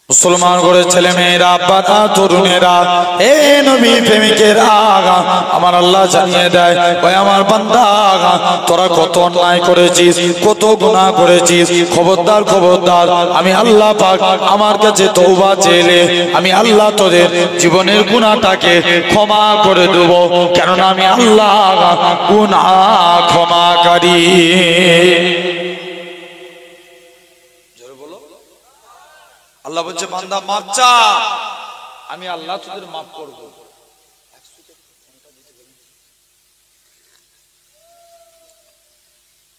মুসলমান করে ছেলে মেয়েরা বাবা তরুণেরা এ নবী প্রেমিকেরা আমার আল্লাহ জানিয়ে দেয় ওই আমার বান্দা তোরা কত অন্যায় করেছিস কত গুনাহ করেছিস খবরদার খবরদার আমি আল্লাহ পাক আমার কাছে তওবা চেলে আমি আল্লাহ তোদের জীবনের গুনাহটাকে ক্ষমা করে দেব কেননা আমি আল্লাহ গুনাহ ক্ষমাকারী। আল্লাহ বলছে বান্দা মাপ চা আমি আল্লাহ তোদের মাফ করব।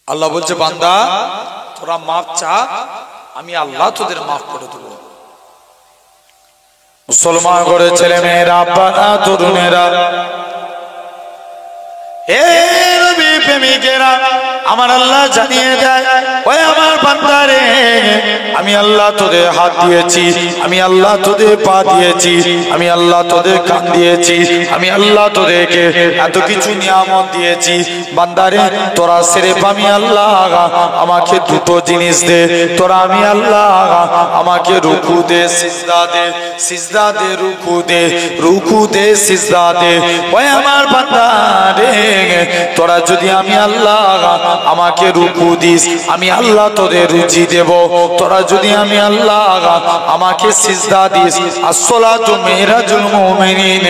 আল্লাহ বলছে বান্দা তোরা মাপ চা আমি আল্লাহ তোদের মাফ করে দেব। মুসলমান করে ছেলে মেয়েরা বাবা তরুণেরা হে নবী প্রেমিকেরা আমার আল্লাহ জানিয়ে দেয় ওই আমার বান্দারে আমি আল্লাহ তোদের হাত দিয়েছি আমি আল্লাহ তোদের পা দিয়েছি আমি আল্লাহ তোদের কান দিয়েছি আমি আল্লাহ তোদেরকে এত কিছু নিয়ামত দিয়েছি বান্দারে তোরা সিরেফ আমি আল্লাহ আমাকে দুটো জিনিস দে তোরা আমি আল্লাহ আমাকে রুকু দে সিজদা দে সিজদা দে রুকু দে সিজদা দে ওই আমার বান্দারে তোরা যদি আমি আল্লাহ আমাকে রুকু দিস আমি আল্লাহ তোদের রুজি দেব তোরা যদি আমি আল্লাহ আমাকে সিজদা দিস আসসালাতু মিরাজুল মুমিনিন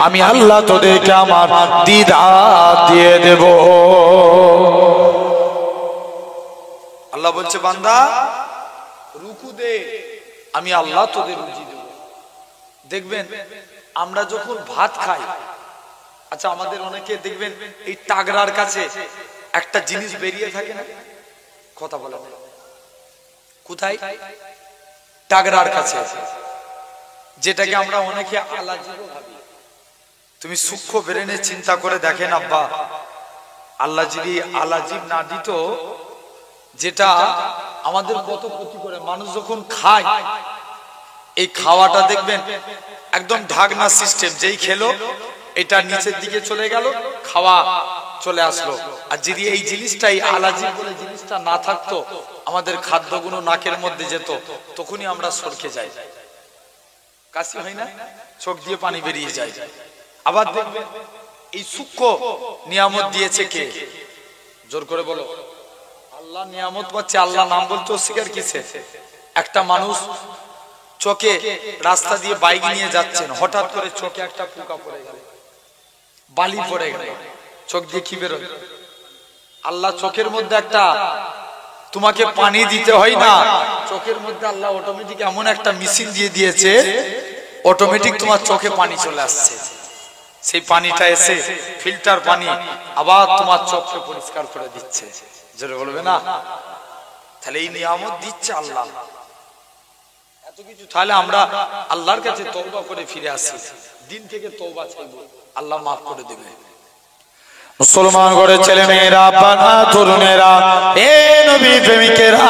আমি আল্লাহ তোদেরকে আমার দিদার দিয়ে দেব। আল্লাহ বলছে বান্দা রুকু দে আমি আল্লাহ তোদের রুজি দেব। দেখবেন আমরা যখন ভাত খাই আচ্ছা আমাদের অনেকে দেখবেন এই টাগরার কাছে একটা জিনিস বেরিয়ে থাকে না কথা বলা কোথায় টাগরার কাছে যেটাকে আমরা অনেকে আলাজিব ভাবি তুমি সূক্ষ্ম ব্রেনে চিন্তা করে দেখেন আব্বা আল্লাহ যদি আলাজিব না দিত যেটা আমাদের কত ক্ষতি করে মানুষ যখন খায় এই খাওয়াটা দেখবেন একদম ঢাকনা সিস্টেম যেই খেলো এটা নিচের দিকে চলে গেল খাওয়া চলে আসলো আর যদি এই জিনিসটাই আলাজিব বলে জিনিসটা না থাকতো আমাদের খাদ্যগুলো নাকের মধ্যে যেত তখনই আমরা সরকে যাই কাশি হয় না চোখ দিয়ে পানি বেরিয়ে যায়। আবার দেখবেন এই সূক্ষ্ম নিয়ামত দিয়েছে কে জোর করে বলো আল্লাহ নিয়ামত পাচ্ছে আল্লাহ নাম বলতে অস্বীকার কিসে একটা মানুষ চোখে রাস্তা দিয়ে বাইক নিয়ে যাচ্ছেন হঠাৎ করে চোখে একটা পোকা পড়ে গেল বালি পড়ে গেল চোখ দিয়ে কি বেরোয় আল্লাহ চোখের মধ্যে একটা তোমাকে পানি দিতে হয় না চোখের মধ্যে আল্লাহ অটোমেটিক এমন একটা মেশিন দিয়ে দিয়েছে অটোমেটিক তোমার চোখে পানি চলে আসছে সেই পানিটা এসে ফিল্টার পানি আবার তোমার চোখকে পরিষ্কার করে দিচ্ছে জোরে বলবে না তাহলে এই নিয়ামত দিচ্ছে আল্লাহ এত কিছু তাহলে আমরা আল্লাহর কাছে তওবা করে ফিরে আসি দিন থেকে তওবা চাইবো আল্লাহ মাফ করে দেবে। মুসলমান করে ছেলে মেয়েরা বাবা তরুণেরা এ নবী প্রেমিকেরা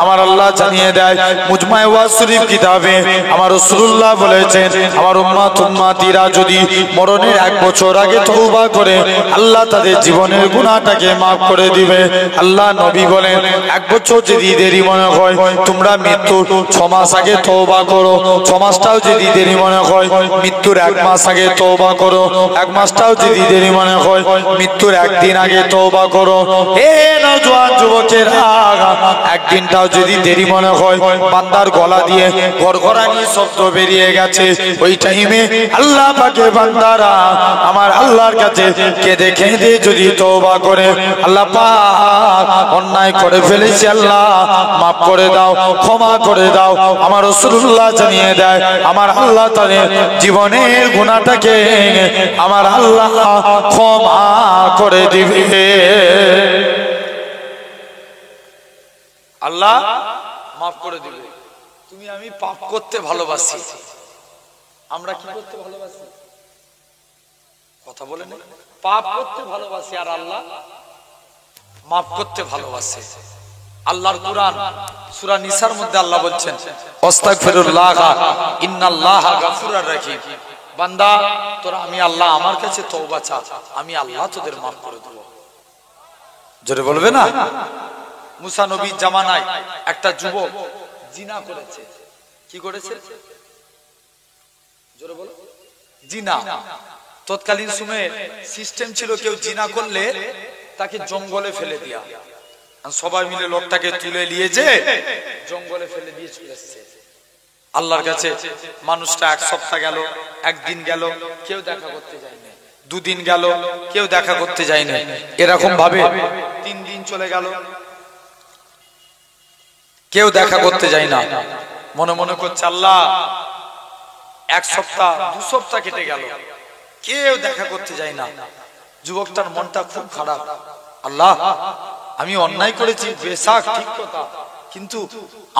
আমার আল্লাহ জানিয়ে দেয় মুজমায়ে ওয়াজ শরীফ কিতাবে আমার রাসূলুল্লাহ বলেছেন আমার উম্মতিরা যদি মরণের 1 বছর আগে তওবা করে আল্লাহ তাদের জীবনের গুনাহটাকে maaf করে দিবে। আল্লাহ নবী বলেন 1 বছর যদি দেরি মনে হয় তোমরা মৃত্যুর 6 মাস আগে তওবা করো 6 মাসটাও যদি দেরি মনে হয় মৃত্যুর 1 মাস আগে তওবা করো 1 মাসটাও যদি দেরি মনে হয় মৃত্যুর 1 দিন আগে তওবা করো। হে নওজোয়ান যুবকেরা একদিনটাও যদি দেরি মনে হয় বান্দার গলা দিয়ে গড়গড়ানি শব্দ বেরিয়ে গেছে ওই টাইমে আল্লাহ পাকের বান্দারা আমার আল্লাহর কাছে কেঁদে কেঁদে যদি তওবা করে আল্লাহ পাক অন্যায় করে ফেলেছি আল্লাহ মাফ করে দাও ক্ষমা করে দাও আমার রাসূলুল্লাহ জানিয়ে দেয় আমার আল্লাহ তাদের জীবনের গুনাহটাকে আমার আল্লাহ ক্ষমা করে দিবে। আল্লাহ মাফ করে দিবে। তুমি আমি পাপ করতে ভালোবাসি আমরা কি করতে ভালোবাসি কথা বলেন পাপ করতে ভালোবাসি আর আল্লাহ মাফ করতে ভালোবাসে। আল্লাহর কুরআন সূরা নিসার মধ্যে আল্লাহ বলছেন আস্তাগফিরুল্লাহ ইন্নাল্লাহা গাফুরুর রহিম বান্দা তোরা আমি আল্লাহ আমার কাছে তওবা চা আমি আল্লাহ তোদের মাফ করে দেব। জোরে বলবে না মুসা নবীর জামানায় একটা যুবক জিনা করেছে কি করেছে? জোরে বলো। জিনা। তৎকালীন সময়ে সিস্টেম ছিল কেউ জিনা করলে তাকে জঙ্গলে ফেলে দেয়া। সবাই মিলে লোকটাকে তুলে নিয়ে যে জঙ্গলে ফেলে দিয়ে চলে এসেছে। আল্লাহর কাছে মানুষটা এক সপ্তাহ গেল, একদিন গেল, কেউ দেখা করতে যায়নি। দুদিন গেল, কেউ দেখা করতে যায়নি। এরকম ভাবে 3 দিন চলে গেল, কেউ দেখা করতে যায় না। মনে মনে করছে আল্লাহ, 1 সপ্তাহ 2 সপ্তাহ কেটে গেল, কেউ দেখা করতে যায় না। যুবকটার মনটা খুব খারাপ। আল্লাহ, আমি অন্যায় করেছি, বেশাক ঠিক কথা, কিন্তু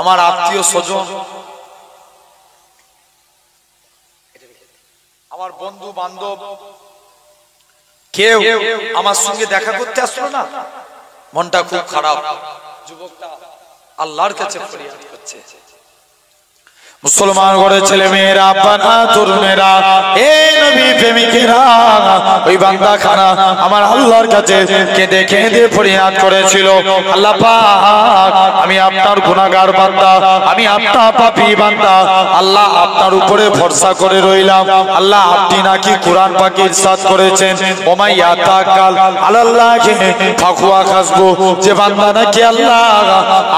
আমার আত্মীয় স্বজন, আমার বন্ধু বান্ধব কেউ আমার সঙ্গে দেখা করতে আসলো না। মনটা খুব খারাপ। যুবকটা আল্লাহর কাছে ফরিয়াদ করছে। মুসলমান ঘরে ছেলে মেয়েরা, আব্বানা তরুণেরা, এ নবী প্রেমিকেরা, ওই বান্দা খানা আমার আল্লাহর কাছে কেঁদে কেঁদে ফরিয়াদ করেছিল, আল্লাহ পাক, আমি আপনার গুনাহগার বান্দা, আমি আপনার পাপী বান্দা, আল্লাহ আপনার উপরে ভরসা করে রইলাম। আল্লাহ, আপনি নাকি কোরআন পাকে ইরশাদ করেছেন, ওমা ইয়াতাকাল আলাল্লাহি ফাহুয়া হাসবু, যে বান্দা নাকি আল্লাহ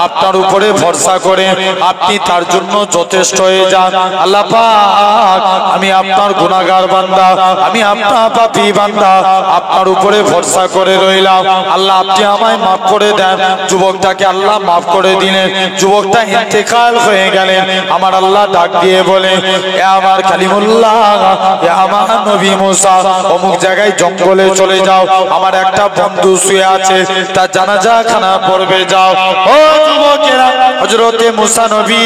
আপনার উপরে ভরসা করে আপনি তার জন্য যথেষ্ট হয়ে যান। আল্লাহ পাক, আমি আপনার গুনাহগার বান্দা, আমি আপনার পাপী বান্দা, আপনার উপরে ভরসা করে রইলাম। আল্লাহ, আপনি আমায় মাফ করে দেন। যুবকটাকে আল্লাহ মাফ করে দিলেন। যুবকটা ইন্তেকাল হয়ে গেলেন। আমার আল্লাহ ডাক দিয়ে বলে, এ আমার কালিমুল্লাহ, এ আমার নবী মুসা, অমুক জায়গায় জঙ্গলে চলে যাও, আমার একটা বন্ধু শুয়ে আছে, তার জানাজা খানা পড়বে, যাও। ও যুবকেরা, হযরতে মুসা নবী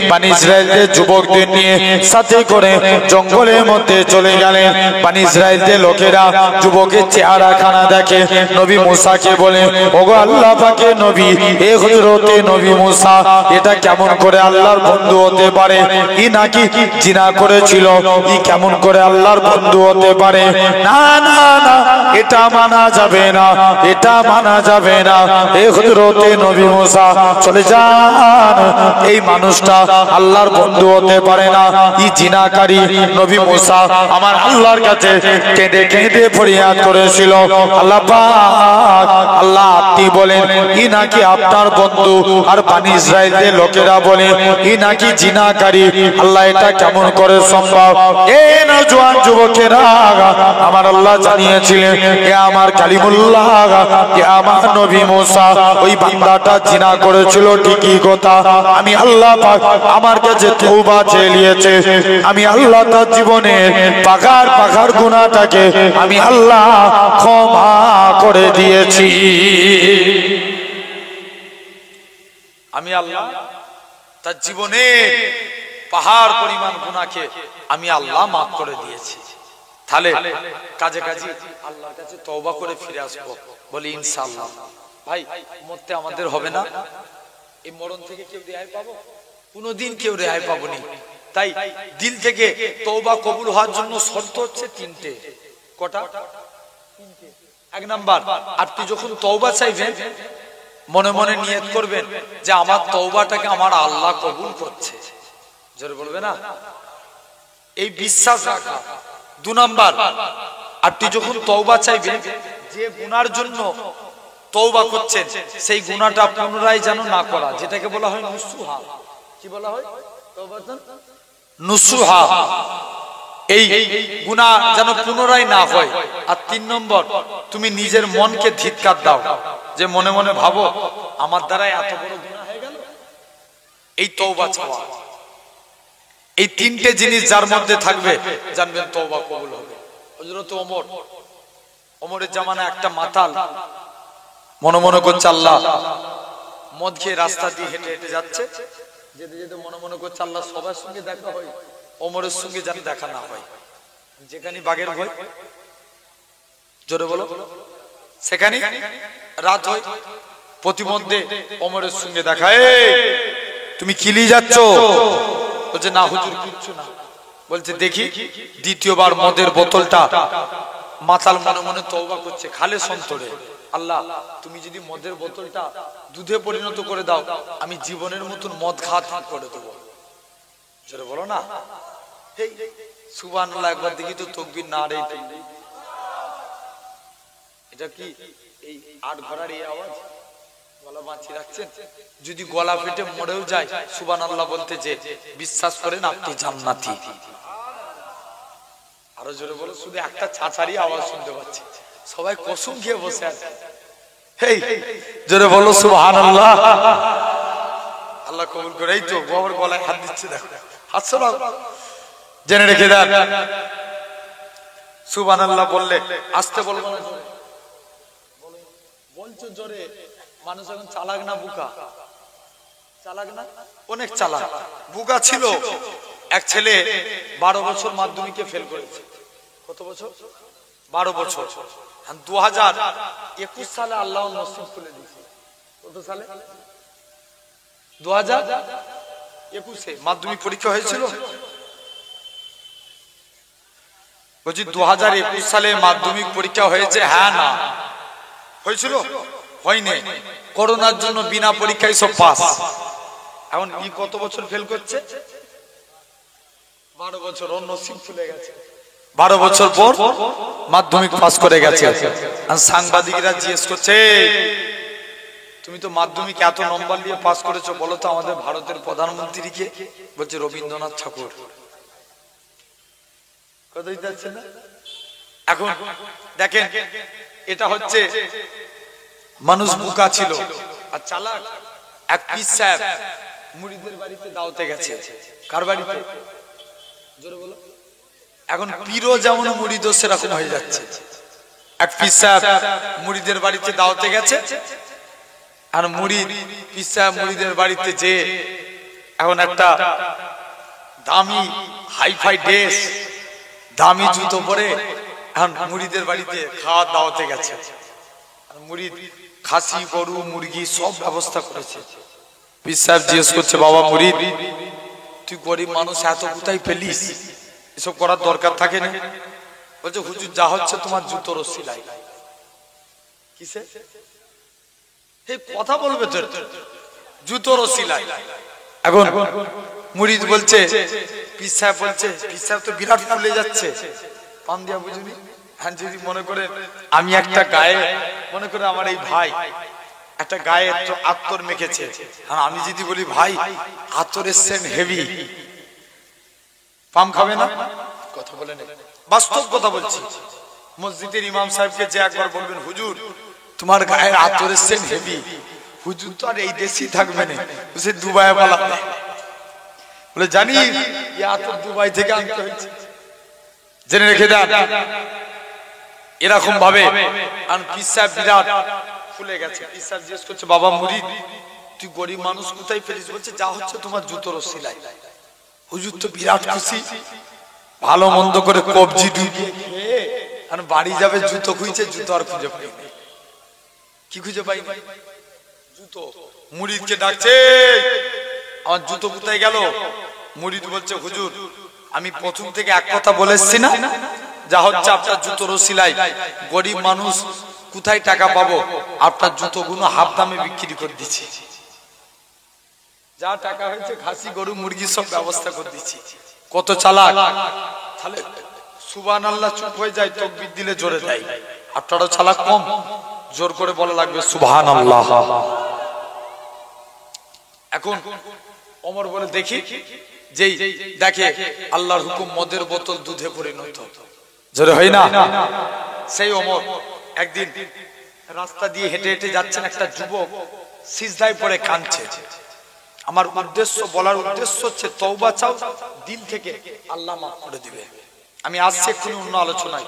বানি ইসরাইলদের যুবকদের নিয়ে সাথে করে জঙ্গলের মধ্যে চলে গেলেন। বানি ইসরাইলদের লোকেরা যুবকের চেহারা খানা দেখে, নবী মুসাকে বলে, ওগো আল্লাহ পাকের নবী, এ হযরতে নবী মুসা, এটা কেমন করে আল্লাহর বন্ধু হতে পারে? ই নাকি জিনা করেছিল, ই কেমন করে আল্লাহর বন্ধু হতে পারে? না না না, এটা মানা যাবে না, এটা মানা যাবে না। এ হযরতে নবী মুসা, চলে যান, এই মানুষটা আল্লাহর বন্ধু হতে পারে না, ই জিনাকারী। নবী মুসা আমার আল্লাহর কাছে কেঁদে কেঁদে ফরিয়াদ করেছিল, আল্লাহ পাক, আল্লাহ আপনি বলেন ই নাকি আপনার বন্ধু, আর বানি ইসরাইলদের লোকেরা বলে ই নাকি জিনাকারী। আল্লাহ, এটা কেমন করে সম্ভব? এ নওজোয়ান যুবকেরা, আমার আল্লাহ জানিয়েছিলেন, এ আমার কালিমুল্লাহ, এ আমার নবী মুসা, ওই বান্দাটা জিনা করেছিল ঠিকই কথা, আমি আল্লাহ পাক আমার কাছে তওবা চেয়ে নিয়েছে, আমি আল্লাহ তার জীবনে পাকার পাকার গুনাহটাকে আমি আল্লাহ ক্ষমা করে দিয়েছি। আমি আল্লাহ তার জীবনে পাহাড় পরিমাণ গুনাহকে আমি আল্লাহ মাফ করে দিয়েছি। তাহলে কাজে কাজে আল্লাহর কাছে তওবা করে ফিরে আসবো, বলি ইনশাআল্লাহ। ভাই, মরতে আমাদের হবে না, এই মরণ থেকে কেউ রেহাই পাবো? কোনোদিন কেউ রেহাই পাবনি। তাই দিল থেকে তওবা কবুল হওয়ার জন্য শর্ত হচ্ছে 3টে। কটা? 3টে। 1 নাম্বার, আপনি যখন তওবা চাইবেন, মনে মনে নিয়ত করবেন যে আমার তওবাটাকে আমার আল্লাহ কবুল করছে। জোরে বলবে না? এই বিশ্বাস রাখা। 2 নাম্বার, আপনি যখন তওবা চাইবেন, যে গুনার জন্য তওবা করছেন সেই গুনাহটা পুনরায় যেন না করা, যেটাকে বলা হয় নুসুহা। কি বলা হয়? তওবাতুন নুসুহা। এই গুনাহ যেন পুনরায় না হয়। আর 3 নম্বর, তুমি নিজের মনকে ধিক্কার দাও, যে মনে মনে ভাবো আমার দ্বারা এত বড় গুনাহ হয়ে গেল। এই তওবা চাওয়া, এই 3টে জিনিস যার মধ্যে থাকবে, জানবেন তওবা কবুল হবে। হযরত ওমরের জামানায় একটা মাতাল মনে মনে করছে আল্লাহ, মদ খেয়ে রাস্তা দিয়ে হেঁটে হেঁটে যাচ্ছে, যেতে যেতে মনে মনে করছে আল্লাহ সবার সঙ্গে দেখা হয়, ওমরের সঙ্গে যেন দেখা না হয়। যেখানে বাঘের ভয়, জোরে বলো, সেখানে রাত হয়, প্রতিমধ্যে ওমরের সঙ্গে দেখা। তুমি কিলি যাচ্ছ? বলছে না হুজুর, কিচ্ছু না। বলছে দেখি। দ্বিতীয়বার মদের বোতলটা মাতাল মনে মনে তওবা করছে খালেস অন্তরে, আল্লাহ তুমি যদি মদের বোতলটা দুধে পরিণত করে দাও, আমি জীবনের মতন মদ খাওয়া করে দেবো। জোরে বলো না। এই সুবহানাল্লাহ একবার দেখি তো তাকবীর না রে। এটা কি এই আট ঘোড়ার এই আওয়াজ? গলা বাঁচিয়ে রাখছেন, যদি গলা ফেটে মরেও যায় সুবহানাল্লাহ বলতে যে বিশ্বাস করেন আপনি জান্নাতি। আরো জোরে বলো। শুধু একটা ছাছারি আওয়াজ শুনতে পাচ্ছি, সবাই কসম খেয়ে বসে আছে। হেই জোরে বলো সুবহানাল্লাহ। আল্লাহ কবুল করে। এই তো বাবার গলায় হাত দিচ্ছে, দেখো হাত সরাও। জেনে রেখে দেন সুবহানাল্লাহ বললে আসতে বলবো না, বলছো জোরে। মানুষ এখন চালাক না বুকা? চালাক না, অনেক চালাক। বুকা ছিল এক ছেলে 12 বছর মাধ্যমিকে ফেল করেছে। কত বছর? 12 বছর। 2021 সালে আল্লাহ নসিব খুলে দিয়েছে। কত সালে? 2021 মাধ্যমিক পরীক্ষা হয়েছিল। বলছি 2021 সালে মাধ্যমিক পরীক্ষা হয়েছে? হ্যাঁ না হয়েছিল? হয়নি। করোনার জন্য বিনা পরীক্ষায় সব পাস। এখন কি কত বছর ফেল করছে? 12 বছর। ওর নসিব খুলে গেছে, 12 বছর পর মাধ্যমিক পাস করে গেছে। আর সাংবাদিকরা জিজ্ঞেস করছে, তুমি তো মাধ্যমিক এত নম্বর দিয়ে পাস করেছো, বলো তো আমাদের ভারতের প্রধানমন্ত্রী কে? বলছে রবীন্দ্রনাথ ঠাকুর। কথাই যাচ্ছে না? এখন দেখেন, এটা হচ্ছে মানুষ বোকা ছিল আর চালাক। এক পীর সাহেব মুরিদের বাড়িতে দাওয়াতে গেছে। কার বাড়িতে? জোরে বলো। এখন পীরও যেমন মুরিদও সেরকম হয়ে যাচ্ছে। এক পীর সাহেব মুরিদের বাড়িতে দাওয়াতে গেছে, আর মুরিদ পীর সাহেব মুরিদের বাড়িতে যে এখন একটা দামি হাইফাই ড্রেস, দামি জুতো পরে এখন মুরিদের বাড়িতে খাওয়ার দাওয়াতে গেছে। আর মুরিদ খাসি, গরু, মুরগি সব ব্যবস্থা করেছে। পীর সাহেব জিজ্ঞেস করছে, বাবা মুরিদ, তুই গরিব মানুষ, এত কোথায় পেলিস? এসব করার দরকার থাকে না। বলছে হুজুর যা হচ্ছে তোমার জুতোর সিলাই। কিসে? এই কথা বলবে তো, জুতোর সিলাই। এখন মুরিদ বলছে, পীর সাহেব বলছে, পীর সাহেব তো বিরাট ফুলে যাচ্ছে। পান দিয়া বুঝুনি? হ্যাঁ, যদি মনে করে আমি একটা গায়ে, মনে করে আমার এই ভাই একটা গায়ে আতর মেখেছে, আর আমি যদি বলি ভাই আতরের সেন্ট হেভি, পাম খাবে না? কথা বলে নেই, বাস্তব কথা বলছি। মসজিদের ইমাম সাহেবকে যে একবার বলবেন, হুজুর তোমার গায়ের আতরের সেন্ট হেভি, হুজুর তো আর এই দেশেই থাকবে না, সে দুবাই পালাবে। বলে জানি এই আতর দুবাই থেকে আনতে হয়েছে। জেনে রেখে দেন এরকম ভাবে। আর পীর সাহেব বিরাট ফুলে গেছে। পীর সাহেব জিজ্ঞেস করছে, বাবা মুরিদ, তুই গরিব মানুষ কোথায় ফেলিস? বলছে যা হচ্ছে তোমার জুতোর সিলাই। হুজুর তো বিরাট খুশি, ভালো মন্দ করে কবজি ডুবিয়ে খেয়ে আর বাড়ি যাবে, জুতো খুঁজছে, জুতো আর খুঁজে পাইনি। কি খুঁজে পাইনি? জুতো। মুরিদকে ডাকছে, আমার জুতো কোথায় গেল? মুরিদ বলছে, হুজুর আমি প্রথম থেকে এক কথা বলে এসছি না, যা হচ্ছে আপনার জুতোর সিলাই। গরিব মানুষ কোথায় টাকা পাবো? আপনার জুতোগুলো হাফ দামে বিক্রি করে দিচ্ছি, যা টাকা হয়েছে খাসি, গরু, মুরগি সব ব্যবস্থা করে দিচ্ছি। কত চালাক! তাহলে সুবহানাল্লাহ চুপ হয়ে যায়, তাকবীর দিলে জোরে দেয়। আপনারও চালাক কম, জোর করে বলা লাগবে সুবহানাল্লাহ। এখন ওমর বলে, দেখি যেই দেখে আল্লাহর হুকুম মদের বোতল দুধে পরিণত, জোরে হয় না? সেই ওমর একদিন রাস্তা দিয়ে হেঁটে হেঁটে যাচ্ছেন, একটা যুবক সিজদায় পড়ে কাঁদছে। আমার উদ্দেশ্য, বলার উদ্দেশ্য হচ্ছে তওবা চাও দিল থেকে, আল্লাহ মাফ করে দিবে। আমি আসছি এক্ষুনি অন্য আলোচনায়,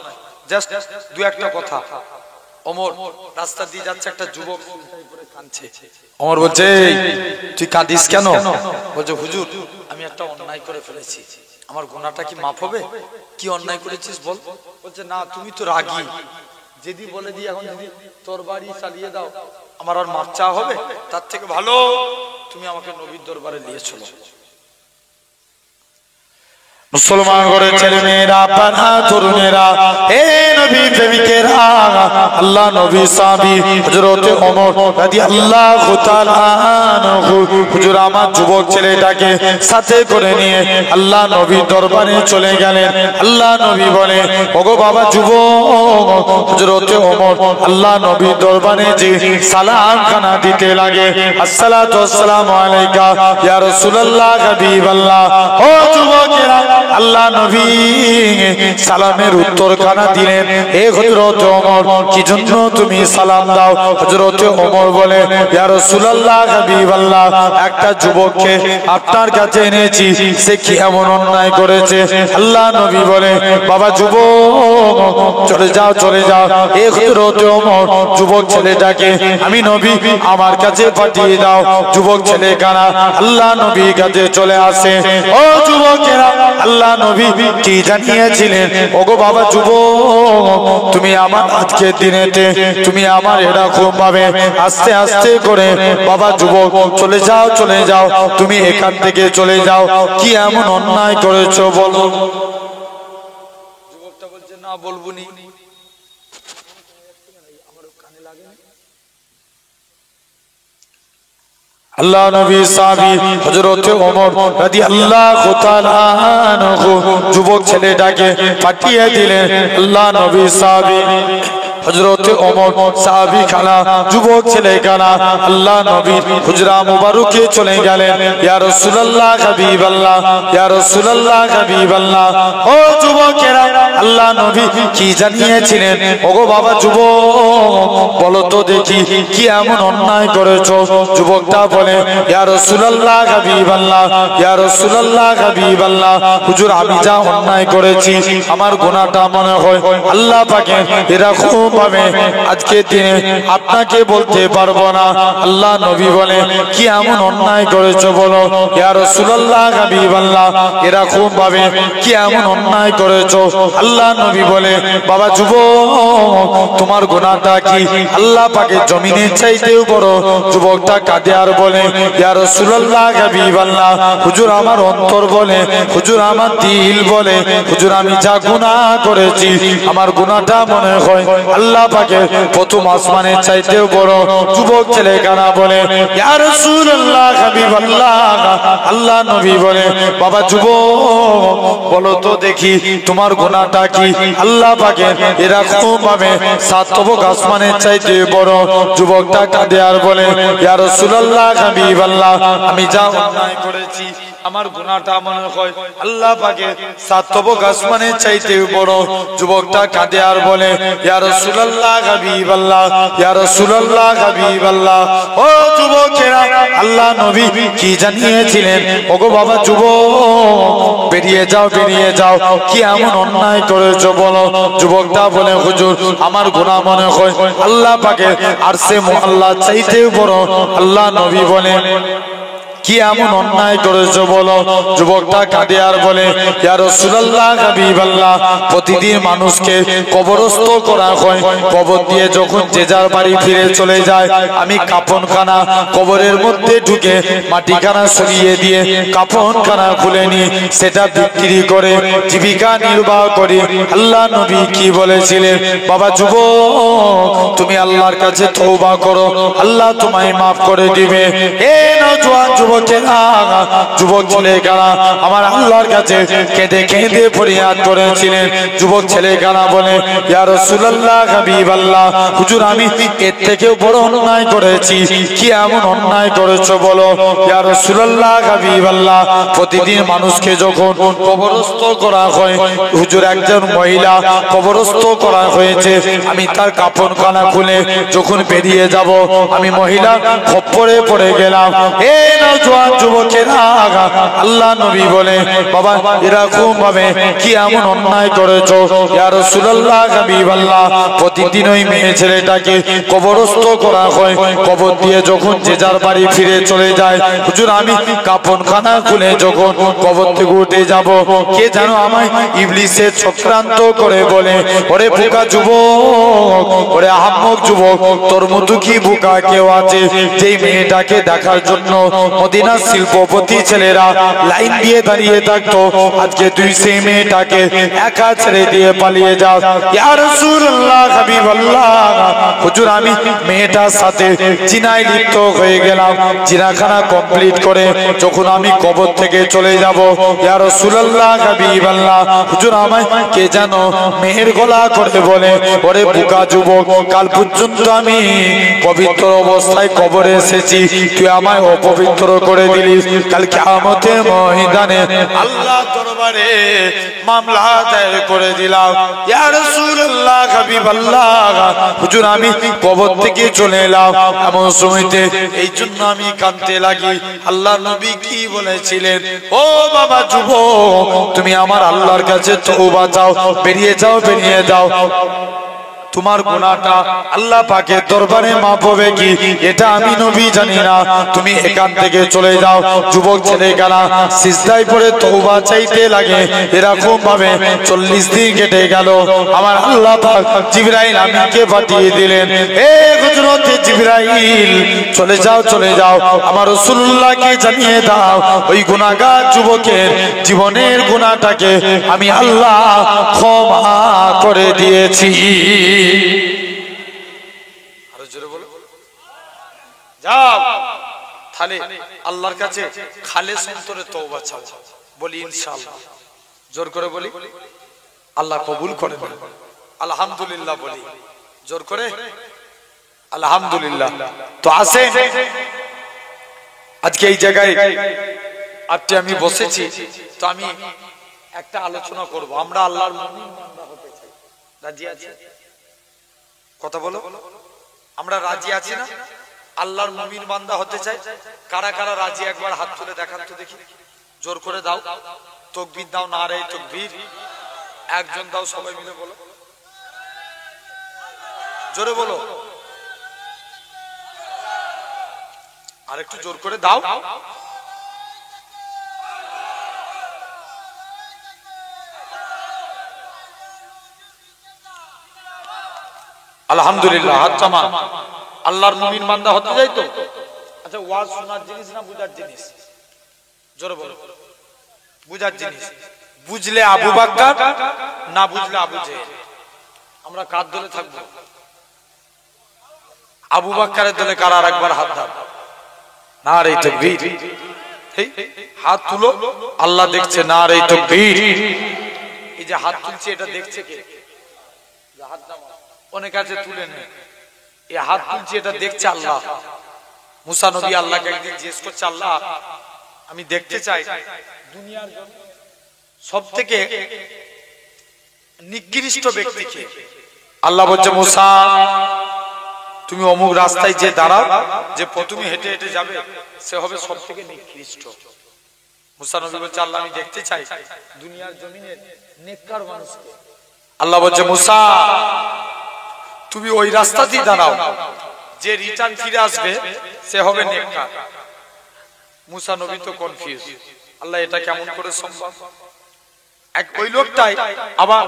জাস্ট দু একটা কথা। ওমর রাস্তা দিয়ে যাচ্ছে, একটা যুবক সিজদায় পড়ে কাঁদছে। ওমর বলছে, তুই কাঁদিস কেন? বলছে হুজুর আমি একটা অন্যায় করে ফেলেছি, আমার গুনাহটা কি মাফ হবে? কি অন্যায় করেছিস বল? বলছে না তুমি তো রাগী, যদি বলে দিই এখন যদি তোর বাড়ি চালিয়ে দাও আমার আর মাফ চাওয়া হবে? তার থেকে ভালো তুমি আমাকে নবীর দরবারে নিয়ে চলো। মুসলমান ঘরে ছেলে মেয়েরা, পানা তরুণেরা, হে নবী প্রেমিকেরা, আল্লাহ নবী সাহাবী হযরত ওমর রাদিয়াল্লাহু তাআলা আনহু হুজুর আমার যুবক ছেলেটাকে সাথে করে নিয়ে আল্লাহ নবীর দরবারে চলে গেলেন। আল্লাহ নবী বলে, ওগো বাবা যুবক, হযরত ওমর আল্লাহ নবীর দরবারে যে সালাম খানা দিতে লাগে, আসসালাতু ওয়াসসালামু আলাইকা ইয়া রাসূলুল্লাহ হাবিবাল্লাহ। ও যুবকেরা, আল্লাহ নবী সালামের উত্তর কানা দিলেন, হে হযরত ওমর, কি জন্য তুমি সালাম দাও? হযরত ওমর বলে, ইয়া রাসূলুল্লাহ হাবিবাল্লাহ, একটা যুবককে আপনার কাছে এনেছি, সে কি এমন অন্যায় করেছে? আল্লাহ নবী বলে, বাবা যুবক, চলে যাও চলে যাও। হে হযরত ওমর, যুবক ছেলেটাকে আমি নবী আমার কাছে পাঠিয়ে দাও। যুবক ছেলে কানা আল্লাহ নবীর কাছে চলে আসে। ও যুবকেরা, আল্লাহ নবী কি জানিয়েছিলেন? ওগো বাবা যুবক, তুমি আমার আজকের দিনেতে তুমি আমার এরকম ভাবে আস্তে আস্তে করে, বাবা যুবক চলে যাও চলে যাও, তুমি এখান থেকে চলে যাও, কি এমন অন্যায় করেছো বলো? যুবকটা বলছে, না বলবো নি। আল্লাহ নবী সাহাবী হযরত ওমর রাদিয়াল্লাহু তাআলা আনহু যুবক ছেলেটাকে পাঠিয়ে দিলেন। আল্লাহ নবী সাহাবী হযরত ওমর সাহাবী খানা যুবক ছেলে কানা আল্লাহ নবীর হুজরা মুবারকে চলে গেলেন। ইয়া রাসূলুল্লাহ হাবিবাল্লাহ, ইয়া রাসূলুল্লাহ হাবিবাল্লাহ। ও যুবকেরা, আল্লাহ নবী কি জানিয়েছিলেন? ওগো বাবা যুবক, বলো তো দেখি কি এমন অন্যায় করেছো? যুবকটা বলে, ইয়া রাসূলুল্লাহ হাবিবাল্লাহ, ইয়া রাসূলুল্লাহ হাবিবাল্লাহ, হুজুর আমি যা অন্যায় করেছি আমার গুনাহটা মনে হয় আল্লাহ পাকের এরকম ভাবে আজকের দিনে আপনাকে বলতে পারবো না। আল্লাহ নবী বলে, কি এমন অন্যায় করেছো বলো? ইয়া রাসূলুল্লাহ হাবিবাল্লাহ, এরকম ভাবে কি এমন অন্যায় করেছো? আল্লাহ নবী বলে, বাবা যুবক, তোমার গুনাহটা কি আল্লাহ পাকের জমিনের চাইতেও বড়? যুবকটা কাঁদে আর বলে, ইয়া রাসূলুল্লাহ হাবিবাল্লাহ, হুজুর আমার অন্তর বলে, হুজুর আমার দিল বলে, হুজুর আমি যা গুনাহ করেছি আমার গুনাহটা মনে হয় আল্লাহ পাকের প্রথম আসমানের চাইতেও বড়। যুবক ছেলে কানা বলে, ইয়া রাসূলুল্লাহ হাবিবাল্লাহ, আল্লাহ নবী বলে, বাবা যুবক, বলো তো দেখি তোমার গুনাহটা কি আল্লাহ পাকের এরকম ভাবে সাত তবক আসমানের চাইতে বড়? যুবকটা কাঁদে আর বলে, ইয়া রাসূলুল্লাহ হাবিবাল্লাহ, আমি যা অন্যায় করেছি আমার গুনাহটা মনে হয় আল্লাহ পাকের সাত তবক আসমানের চাইতে বড়। যুবকটা কাঁদে আর বলে, ইয়া রাসূলুল্লাহ হাবিবাল্লাহ, ইয়া রাসূলুল্লাহ হাবিবাল্লাহ। ও যুবকেরা, আল্লাহ নবী কি জানিয়েছিলেন? ওগো বাবা যুবক, বেরিয়ে যাও বেরিয়ে যাও, কি এমন অন্যায় করেছো বলো? যুবকটা বলে, হুজুর আমার গুনাহ মনে হয় আল্লাহ পাকের আরশে মুআল্লা চাইতেও বড়। আল্লাহ নবী বলে, কি এমন অন্যায় করেছো বলো? যুবকটা কাঁদে আর বলে, ইয়া রাসূলুল্লাহ হাবিবাল্লাহ, প্রতিদিন মানুষকে কবরস্থ করা হয়, কবর দিয়ে যখন যে যার বাড়ি ফিরে চলে যায়, আমি কাফনখানা কবরের মধ্যে ঢুকে মাটিখানা সরিয়ে দিয়ে কাফনখানা খুলে নি, সেটা বিক্রি করে জীবিকা নির্বাহ করি। আল্লাহ নবী কি বলেছিলেন? বাবা যুবক, তুমি আল্লাহর কাছে তওবা করো, আল্লাহ তোমায় মাফ করে দিবে। এ নওজোয়ান যুবক ছেলে কারা আমার আল্লাহর কাছে কেঁদে কেঁদে ফরিয়াদ করেছিলেন। যুবক ছেলে কারা বলে, ইয়া রাসূলুল্লাহ হাবিবাল্লাহ, হুজুর আমি এর থেকেও বড় অন্যায় করেছি। কি এমন অন্যায় করেছো বলো? ইয়া রাসূলুল্লাহ হাবিবাল্লাহ, প্রতিদিন মানুষকে যখন কবরস্থ করা হয়, হুজুর একজন মহিলা কবরস্থ করা হয়েছে, আমি তার কাফনখানা খুলে যখন বেরিয়ে যাব, আমি মহিলা খপ্পরে পড়ে গেলাম। এ নওজোয়ান যুবকেরা, আল্লাহ নবী বলে, বাবা এরকম ভাবে কি এমন অন্যায় করেছো? ইয়া রাসূলুল্লাহ হাবিবাল্লাহ, প্রতিদিন ওই মেয়ে ছেলেটাকে কবরস্থ করা হয়, কবর দিয়ে যখন যে যার বাড়ি ফিরে চলে যায়, হুজুর আমি কাফনখানা খুলে যখন কবর থেকে উঠে যাব, কে যেন আমায় ইবলিসে চক্রান্ত করে বলে, ওরে বোকা যুবক, ওরে আহম্মক যুবক, তোর মতো কি বোকা কেউ আছে যেই মেয়েটাকে দেখার জন্য মদিনার শিল্পপতি ছেলেরা লাইন দিয়ে দাঁড়িয়ে থাকতো, আজকে তুই সেই মেয়েটাকে একা ছেড়ে দিয়ে পালিয়ে যাও। ইয়া রাসূলুল্লাহ, হাবিবাল্লাহ, হুজুর আমি মেয়েটার সাথে জিনায় লিপ্ত হয়ে গেলাম। জিনাখানা কমপ্লিট করে যখন আমি কবর থেকে চলে যাব, ইয়া রাসূলুল্লাহ, হাবিবাল্লাহ, হুজুর আমায় কে জানো মেয়ের গলা করে বলে, ওরে বোকা যুবক, কাল পর্যন্ত আমি পবিত্র অবস্থায় কবরে এসেছি, তুই আমায় অপবিত্র করে দিলি। কাল কিয়ামতের ময়দানে আল্লাহ দরবারে মামলা দায়ের করে দিলাম। ইয়া রাসূলুল্লাহ, হাবিবাল্লাহ, হুজুর আমি কবর থেকে চলে এলাম এমন সময়তে এই জন্য আমি কাঁদতে লাগি। আল্লাহ নবী কি বলেছিলেন, ও বাবা যুবক, তুমি আমার আল্লাহর কাছে তওবা চাও, বেরিয়ে যাও, বেরিয়ে যাও। তোমার গুনাহটা আল্লাহ পাকের দরবারে মাফ হবে কি এটা আমি নবী জানি না, তুমি এখান থেকে চলে যাও। যুবক ছেলেগুলা সিজদায় পড়ে তওবা চাইতে লাগে। এরকম ভাবে 40 দিন কেটে গেল। আমার আল্লাহ পাক জিবরাইল আমিনকে পাঠিয়ে দিলেন, হে হযরত জিবরাইল, চলে যাও, চলে যাও, আমার রাসূলুল্লাহকে জানিয়ে দাও ওই গুনাহগার যুবকের জীবনের গুনাহটাকে আমি আল্লাহ ক্ষমা করে দিয়েছি। আরো জোরে বলো, যাও তাহলে আল্লাহর কাছে খালেস অন্তরে তওবা চাও। বলি ইনশাআল্লাহ, জোর করে বলি, আল্লাহ কবুল করে। আলহামদুলিল্লাহ বলি, জোর করে আলহামদুলিল্লাহ। তো আসেন আজকে এই জায়গায় আপনি আমি বসেছি, তো আমি একটা আলোচনা করব। আমরা আল্লাহর মুমিন বান্দা হতে চাই, রাজি আছি? কথা বলো, আমরা রাজি আছি না? আল্লাহর মুমিন বান্দা হতে চাই। কারা কারা রাজি একবার হাত তুলে দেখান তো দেখি, জোর করে দাও, তাকবীর দাও, নারে তাকবীর। একজন দাও, সবাই মিলে বলো, জোরে বলো, আর একটু জোর করে দাও। আলহামদুলিল্লাহ, হাত জামা। আল্লাহর মুমিন বান্দা হতে যাই তো। আচ্ছা, ওয়াজ শোনার জিনিস না বুঝার জিনিস? জোরে বলো, বুঝার জিনিস। বুঝলে আবু বকর, না বুঝলে আবু জেহেল। আমরা কার দলে থাকবো? আবু বকরের দলে। কারা একবার হাত দাও, নারে তাকবীর। হাত তুলো, আল্লাহ দেখছে, নারে তাকবীর। এই যে হাত তুলছে এটা দেখছে কে? হাত দাও, অনেক আছে তুলে নেই। এই হাত তুলছে এটা দেখছে আল্লাহ। মুসা নবী আল্লাহকে একদিন জিজ্ঞেস করছে, আল্লাহ আমি দেখতে চাই দুনিয়ার সব থেকে নিকৃষ্ট ব্যক্তিকে। আল্লাহ বলছে, মুসা তুমি অমুক রাস্তায় যে দাঁড়াও, যে প্রথমে হেঁটে হেঁটে যাবে সে হবে সব থেকে নিকৃষ্ট। মুসা নবী বলছে, আল্লাহ আমি দেখতে চাই দুনিয়ার জমিনের নেককার মানুষকে। আল্লাহ বলছে, মুসা তুমি ওই রাস্তাতেই দাঁড়াও, যে রিটার্ন ফিরে আসবে সে হবে নেককার। মুসা নবী তো কনফিউজ, আল্লাহ এটা কেমন করে সম্ভব? এক ওই লোকটাই আবার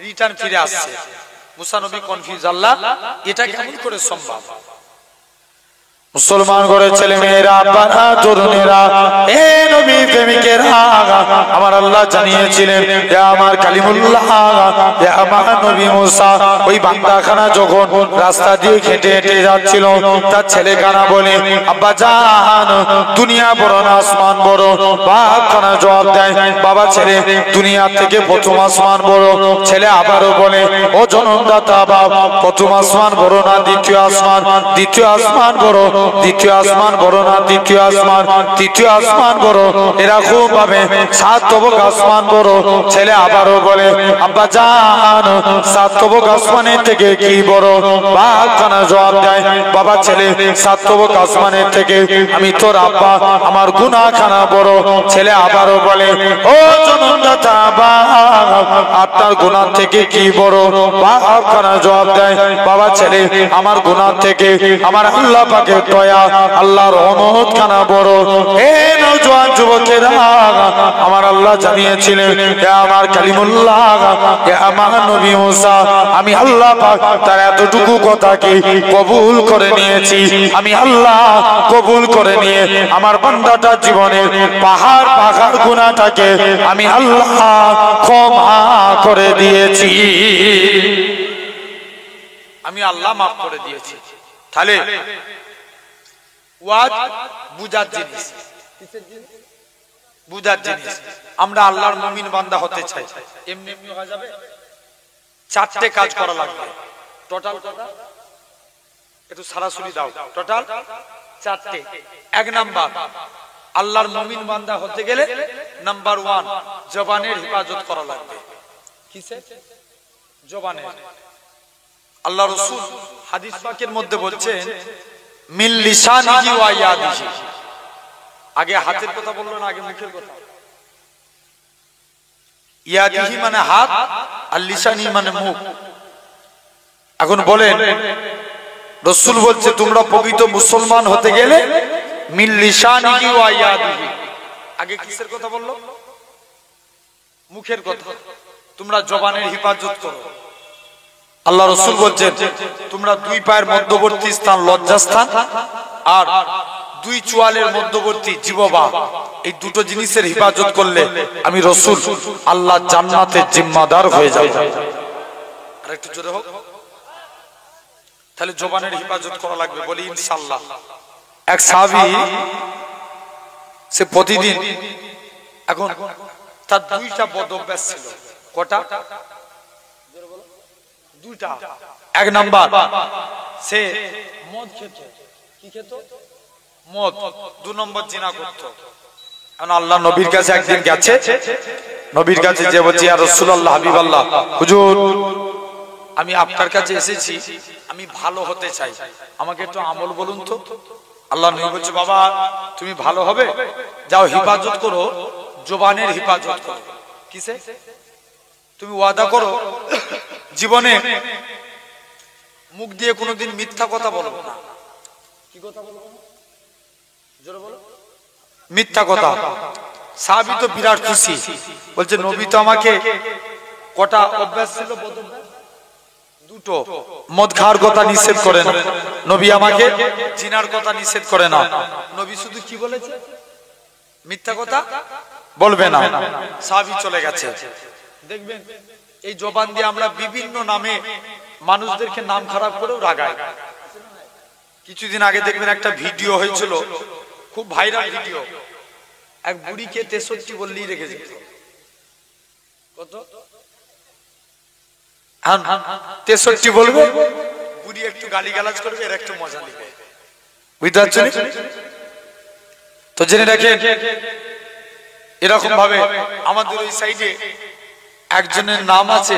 রিটার্ন ফিরে আসছে। মুসা নবী কনফিউজ, আল্লাহ এটা কেমন করে সম্ভব? মুসলমান করে ছেলে মেয়েরা, বাবা তরুণেরা, এ নবী প্রেমিকেরা, আমার আল্লাহ জানিয়েছিলেন, হে আমার কালিমুল্লাহ, হে আমার নবী মুসা, ওই বান্দাখানা যখন রাস্তা দিয়ে হেঁটে হেঁটে যাচ্ছিল, তার ছেলেখানা বলে, আব্বা জান দুনিয়া বড় না আসমান বড়? বাপখানা জবাব দেয়, বাবা ছেলে দুনিয়া থেকে প্রথম আসমান বড়। ছেলে আবারও বলে, ও জনমদাতা বাপ, প্রথম আসমান বড় না দ্বিতীয় আসমান? দ্বিতীয় আসমান বড়। দ্বিতীয় আসমান বড় না তৃতীয় আসমান? তৃতীয় আসমান বড়। এরকম ভাবে 7 তবক আসমান বড়। ছেলে আবারও বলে, আব্বা জান 7 তবক আসমানের থেকে কি বড়? বাপখানা জবাব দেয়, বাবা ছেলে 7 তবক আসমানের থেকে আমি তোর আব্বা, আমার গুনাহখানা বড়। ছেলে আবারও বলে, ও জনমদাতা বাপ, আপনার গুনাহ থেকে কি বড়? বাপখানা জবাব দেয়, বাবা ছেলে আমার গুনাহ থেকে আমার আল্লাহ পাকের দয়া, আল্লাহর রহমত খানা বড়। হে নওজোয়ান যুবকেরা, আমার আল্লাহ জানিয়েছিলেন হে আমার কালিমুল্লাহ, হে আমার নবী মুসা, আমি আল্লাহ পাক তার এতটুকু কথাকে কবুল করে নিয়েছি। আমি আল্লাহ কবুল করে নিয়ে আমার বান্দাটার জীবনের পাহাড় পাহাড় গুনাহটাকে আমি আল্লাহ ক্ষমা করে দিয়েছি। আমি আল্লাহ মাফ করে দিয়েছি। তাহলে ওয়াজ বুঝার জিনিস, বুঝার জিনিস। আমরা আল্লাহর মুমিন বান্দা হতে চাই, এমনি এমনি হয়ে যাবে? চারটে কাজ করা লাগবে। টোটাল একটু সরাসরি দাও, টোটাল চারটে। এক নাম্বার, আল্লাহর মুমিন বান্দা হতে গেলে নাম্বার 1 জবানের হেফাজত করা লাগবে। কিসের? জবানের। আল্লাহ রাসূল হাদিস পাকের মধ্যে বলছেন মিন লিসানিহি ওয়া ইয়াদিহি। আগে হাতের কথা বললো না, আগে মুখের কথা। ইয়াদিহি মানে হাত আর লিসানি মানে মুখ। এখন বলেন রাসূল বলছে তোমরা প্রকৃত মুসলমান হতে গেলে মিন লিসানিহি ওয়া ইয়াদিহি। আগে কিসের কথা বললো? মুখের কথা। তোমরা জবানের হেফাজত করো। আল্লাহ রাসূল বলছেন তোমরা দুই পায়ের মধ্যবর্তী স্থান লজ্জাস্থান আর দুই চোয়ালের মধ্যবর্তী জিহ্বা, এই দুটো জিনিসের হেফাজত করলে আমি রাসূল আল্লাহ জান্নাতের জিম্মাদার হয়ে যাব। আর একটু জোরে হোক। তাহলে জবানের হেফাজত করা লাগবে, বলি ইনশাআল্লাহ। এক সাহাবী সে প্রতিদিন, এখন তার দুইটা বদ অভ্যাস ছিল। কটা? দুইটা। এক নাম্বার, সে মদ খেত। কি খেত? মদ। 2 নম্বর জিনা করত। এখন আল্লাহ নবীর কাছে একদিন গেছে, নবীর কাছে যে বলছে ইয়া রাসূলুল্লাহ, হাবিবাল্লাহ, হুজুর আমি আপনার কাছে এসেছি, আমি ভালো হতে চাই, আমাকে একটু আমল বলুন তো। আল্লাহ নবী বলছে বাবা তুমি ভালো হবে, যাও হেফাজত করো, জবানের হেফাজত করো। কিসে? তুমি ওয়াদা করো জীবনে মুখ দিয়ে কোনোদিন মিথ্যা কথা বলবো না। কি কথা বলবো? জোরে বলো। মিথ্যা কথা। সাহাবী তো বিরাট খুশি, বলছে নবী তো আমাকে কটা অভ্যাস ছিল? দুটো। মদ খাওয়ার কথা নিষেধ করে না, নবী আমাকে জিনার কথা নিষেধ করে না। নবী শুধু কি বলেছে? মিথ্যা কথা বলবে না। সাহাবী চলে গেছে। দেখবেন এই জবান দিয়ে আমরা বিভিন্ন নামে মানুষদেরকে নাম খারাপ করেও রাগাই। কিছুদিন আগে দেখবেন একটা ভিডিও হয়েছিল, খুব ভাইরাল ভিডিও। এক বুড়িকে 63 বললেই রেখে যেত। কত? 63 বলবে, বুড়ি একটু গালিগালাজ করবে, এর একটু মজা নেবে। বুঝতে পারছেন? তো জেনে রাখেন এরকম ভাবে আমাদের ওই সাইডে একজনের নাম আছে,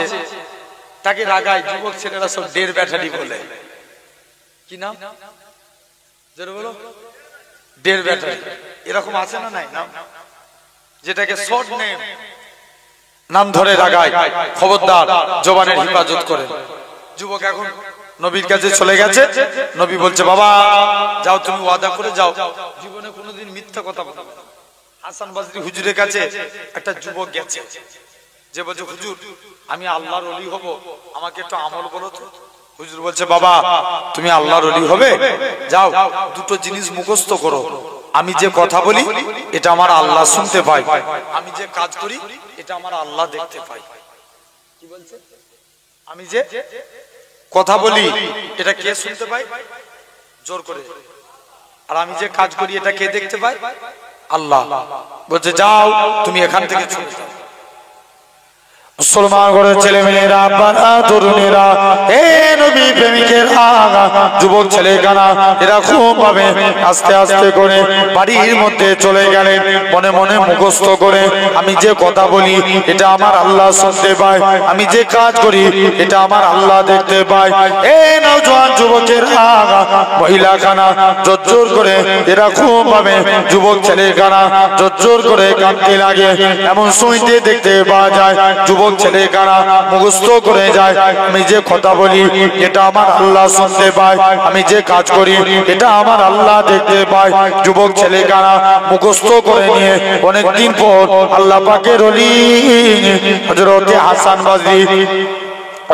তাকে রাগায় যুবক ছেলেরা সব 1.5 ব্যাটারি বলে। কি নাম? জোরে বলো। 1.5 ব্যাটারি। এরকম আছে না নাই নাম? যেটাকে শর্ট নেম নাম ধরে রাগায়। খবরদার জবানের হেফাজত করে। যুবক এখন নবীর কাছে চলে গেছে, নবী বলছে বাবা যাও তুমি ওয়াদা করে যাও, জীবনে কোনোদিন মিথ্যা কথা বলবে না। হাসান বসরি হুজুরের কাছে একটা যুবক গেছে, যে বলছে হুজুর আমি আল্লাহর ওলি হব, আমাকে একটু আমল বলো তো। হুজুর বলছে বাবা তুমি আল্লাহর ওলি হবে, যাও দুটো জিনিস মুখস্থ করো, আমি যে কথা বলি এটা আমার আল্লাহ শুনতে পায়, আমি যে কাজ করি এটা আমার আল্লাহ দেখতে পায়। কি বলছে? আমি যে কথা বলি এটা কে শুনতে পায়? জোর করে। আর আমি যে কাজ করি এটা কে দেখতে পায়? আল্লাহ। বলছে যাও তুমি এখান থেকে চলে যাও। মুসলমান ঘরের ছেলে মেয়েরা, আব্বারা, তরুণেরা, হে নবী প্রেমিকেরা, যুবক ছেলেখানা, এরা খুব ভাবে আস্তে আস্তে করে বাড়ির মধ্যে চলে গেলেন, মনে মনে মুখস্থ করে আমি যে কথা বলি এটা আমার আল্লাহ শুনতে পায়, আমি যে কাজ করি এটা আমার আল্লাহ দেখতে পায়। এ নওজোয়ান যুবকেরা, মহিলাখানা জোর করে এরা খুব ভাবে যুবক ছেলেখানা জোর করে কাঁদতে লাগে। এমন শুনতে দেখতে পাওয়া যায় যুবক যুবক ছেলে কারা মুখস্থ করে যায় আমি যে কথা বলি এটা আমার আল্লাহ শুনতে পায় আমি যে কাজ করি এটা আমার আল্লাহ দেখতে পায় যুবক ছেলে কারা মুখস্থ করে নিয়ে অনেকদিন পর আল্লাহ পাকের ওলি হযরত হাসান বসরি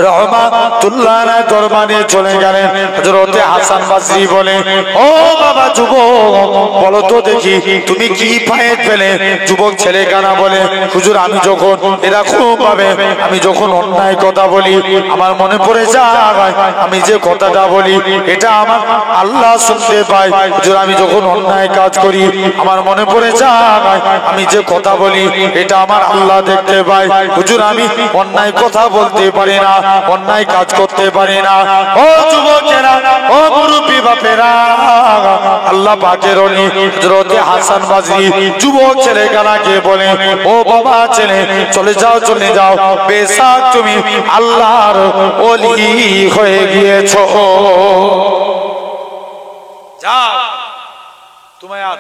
রহমাতুল্লাহ দরবারে চলে গেলেন হযরত হাসান বসরি বলে ও বাবা যুবক বলো তো দেখি তুমি কি ফায়েদ পেলে যুবক ছেলে কানা বলে হুজুর আমি যখন এরকম ভাবে আমি যখন অন্যায় কথা বলি আমার মনে পড়ে যায় আমি যে কথাটা বলি এটা আমার আল্লাহ শুনতে পায় হুজুর আমি যখন অন্যায় কাজ করি আমার মনে পড়ে যায় আমি যে কথা বলি এটা আমার আল্লাহ দেখতে পায় হুজুর আমি অন্যায় কথা বলতে পারি না অন্যায় কাজ করতে পারি না ও যুবকেরা ও মুরব্বি বাপেরা আল্লাহ পাকের ওলি হযরত হাসান বসরি যুবক ছেলে কানাকে বলে ও বাবা ছেলে চলে যাও বেশক তুমি আল্লাহর ওলি হয়ে গিয়েছো যাও তোমায় আর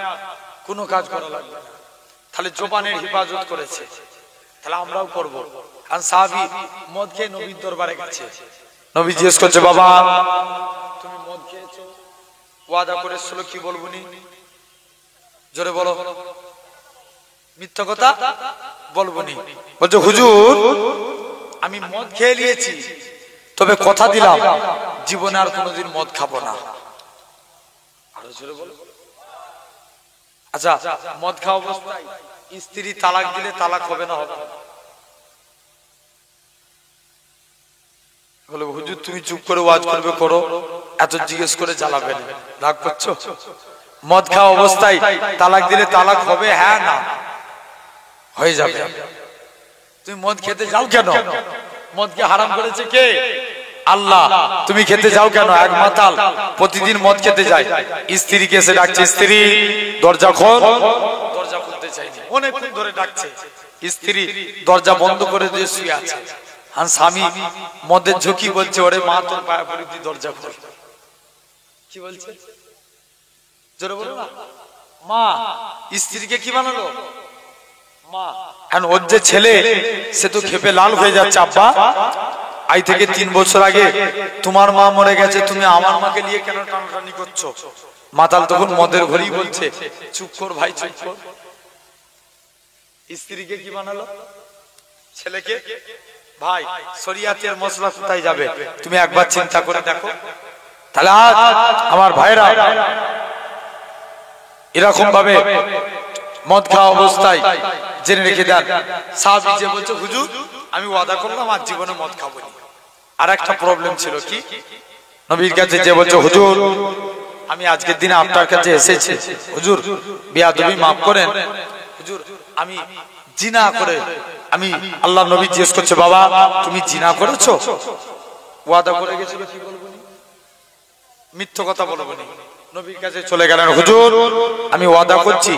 কোনো কাজ করা লাগবে না তাহলে জবানের হেফাজত করেছে তাহলে আমরাও করব কারণ সাহাবী মদ খেয়ে নবীর দরবারে গেছে নবী জিজ্ঞেস করছে বাবা তুমি মদ খেয়েছো ওয়াদা করেছিল কি বলবনি জোরে বলো মিথ্যা কথা বলবনি বলছে হুজুর আমি মদ খেয়ে নিয়েছি তবে কথা দিলাম জীবনে আর কোনোদিন মদ খাবো না আরো জোরে বলো আচ্ছা মদ খাওয়া অবস্থায় স্ত্রী তালাক দিলে তালাক হবে না হবে বলে হুজুর তুমি চুপ করে ওয়াজ করবে করো এত জিজ্ঞেস করে জ্বালাবে না রাগ করছো মদ খাওয়া অবস্থায় তালাক দিলে তালাক হবে হ্যাঁ না হয়ে যাবে তুমি মদ খেতে যাও কেন মদকে হারাম করেছে কে আল্লাহ তুমি খেতে যাও কেন এক মাতাল প্রতিদিন মদ খেতে যায় স্ত্রীকে এসে ডাকছে স্ত্রী দরজা খোল দরজা খুলতে চাইনি অনেকক্ষণ ধরে ডাকছে স্ত্রী দরজা বন্ধ করে দিয়ে শুয়ে আছে আর স্বামী মদের ঝুঁকি বলছে ওরে মা তোর পায়ে পড়ে তুই দরজা খোল কি বলছে জোরে বলো না মা স্ত্রীকে কি বানালো মা এখন ওর যে ছেলে সে তো খেপে লাল হয়ে যাচ্ছে আব্বা আজ থেকে 3 বছর আগে তোমার মা মরে গেছে তুমি আমার মাকে নিয়ে কেন টানাটানি করছো মাতাল তখন মদের ঘরেই বলছে চুপ কর ভাই চুপ কর স্ত্রীকে কি বানালো ছেলেকে ভাই শরিয়াতের মশলা কোথায় যাবে তুমি একবার চিন্তা করে দেখো তাহলে আজ আমার ভাইরা এরকম ভাবে মদ খাওয়া অবস্থায় জেনে রেখে দেন সাহাবী যে বলছে হুজুর আমি ওয়াদা করলাম আর জীবনে মদ খাবো না আর একটা প্রবলেম ছিল কি নবীর কাছে যে বলছে হুজুর আমি আজকের দিনে আপনার কাছে এসেছি হুজুর বেয়াদবি maaf করেন হুজুর আমি জিনা করে আমি আল্লাহ নবী জিজ্ঞেস করছে বাবা তুমি জিনা করেছো ওয়াদা করে গেছিল কি বলবো মিথ্যা কথা বলবো না নবীর কাছে চলে গেলেন হুজুর আমি ওয়াদা করছি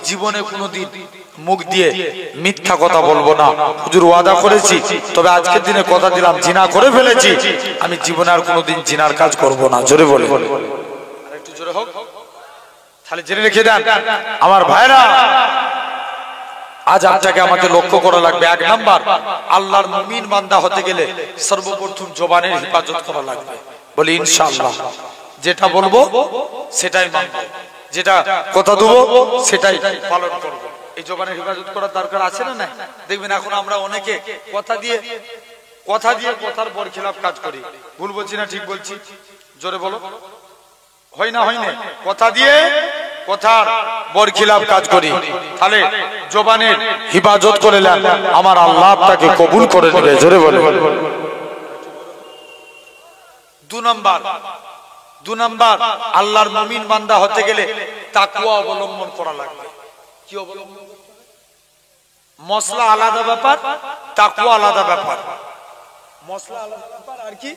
জীবনে কোনোদিন মুখ দিয়ে মিথ্যা কথা বলবো না হুজুর ওয়াদা করেছি তবে আজকের দিনে কথা দিলাম জিনা করে ফেলেছি আমি জীবনে আর কোনোদিন জিনার কাজ করব না জোরে বলে আর একটু জোরে হোক তাহলে জেনে রেখে দেন আমার ভাইরা আজ আপনাকে আমাকে লক্ষ্য করা লাগবে এক নাম্বার আল্লাহর মুমিন বান্দা হতে গেলে সর্বপ্রথম জবানের হেফাজত করা লাগবে বলি ইনশাআল্লাহ যেটা বলবো সেটাই মানবো যেটা কথা দেবো সেটাই পালন করব এই জবানের হেফাজত করার দরকার আছে না না দেখবেন এখন আমরা অনেকে কথা দিয়ে কথার বরখিলাফ কাজ করি ভুল বলছি না ঠিক বলছি জোরে বলো হয় না কথা দিয়ে কথার বরখিলাফ কাজ করি তাহলে জবানের হেফাজত করে নেন আমার আল্লাহ আপনাকে কবুল করে নেবে জোরে বলে 2 নাম্বার আল্লাহর মুমিন বান্দা হতে গেলে তাকওয়া অবলম্বন করা লাগবে কি অবলম্বন মশলা আলাদা ব্যাপার তাকওয়া আলাদা ব্যাপার মশলা আলাদা ব্যাপার আর কি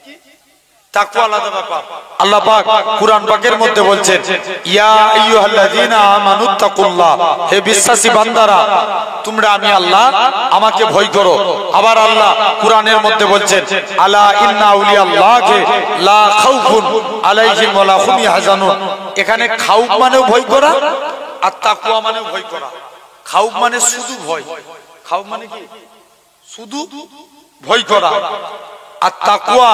তাকওয়া আলাদা ব্যাপার আল্লাহ পাক কুরআন পাকের মধ্যে বলছেন ইয়া আইয়ুহাল্লাযীনা আমানুত্তাকুল্লাহ হে বিশ্বাসী বান্দারা তোমরা আমি আল্লাহ আমাকে ভয় করো আবার আল্লাহ কুরআনের মধ্যে বলছেন আলা ইন্না আউলিয়াল্লাহি লা খাউফুন আলাইহিম ওয়া লা হুম ইয়াহজানুন এখানে খাউফ মানে ভয় করা আর তাকওয়া মানে ভয় করা খাউফ মানে শুধু ভয় খাউফ মানে কি শুধু ভয় করা। আর তাকওয়া,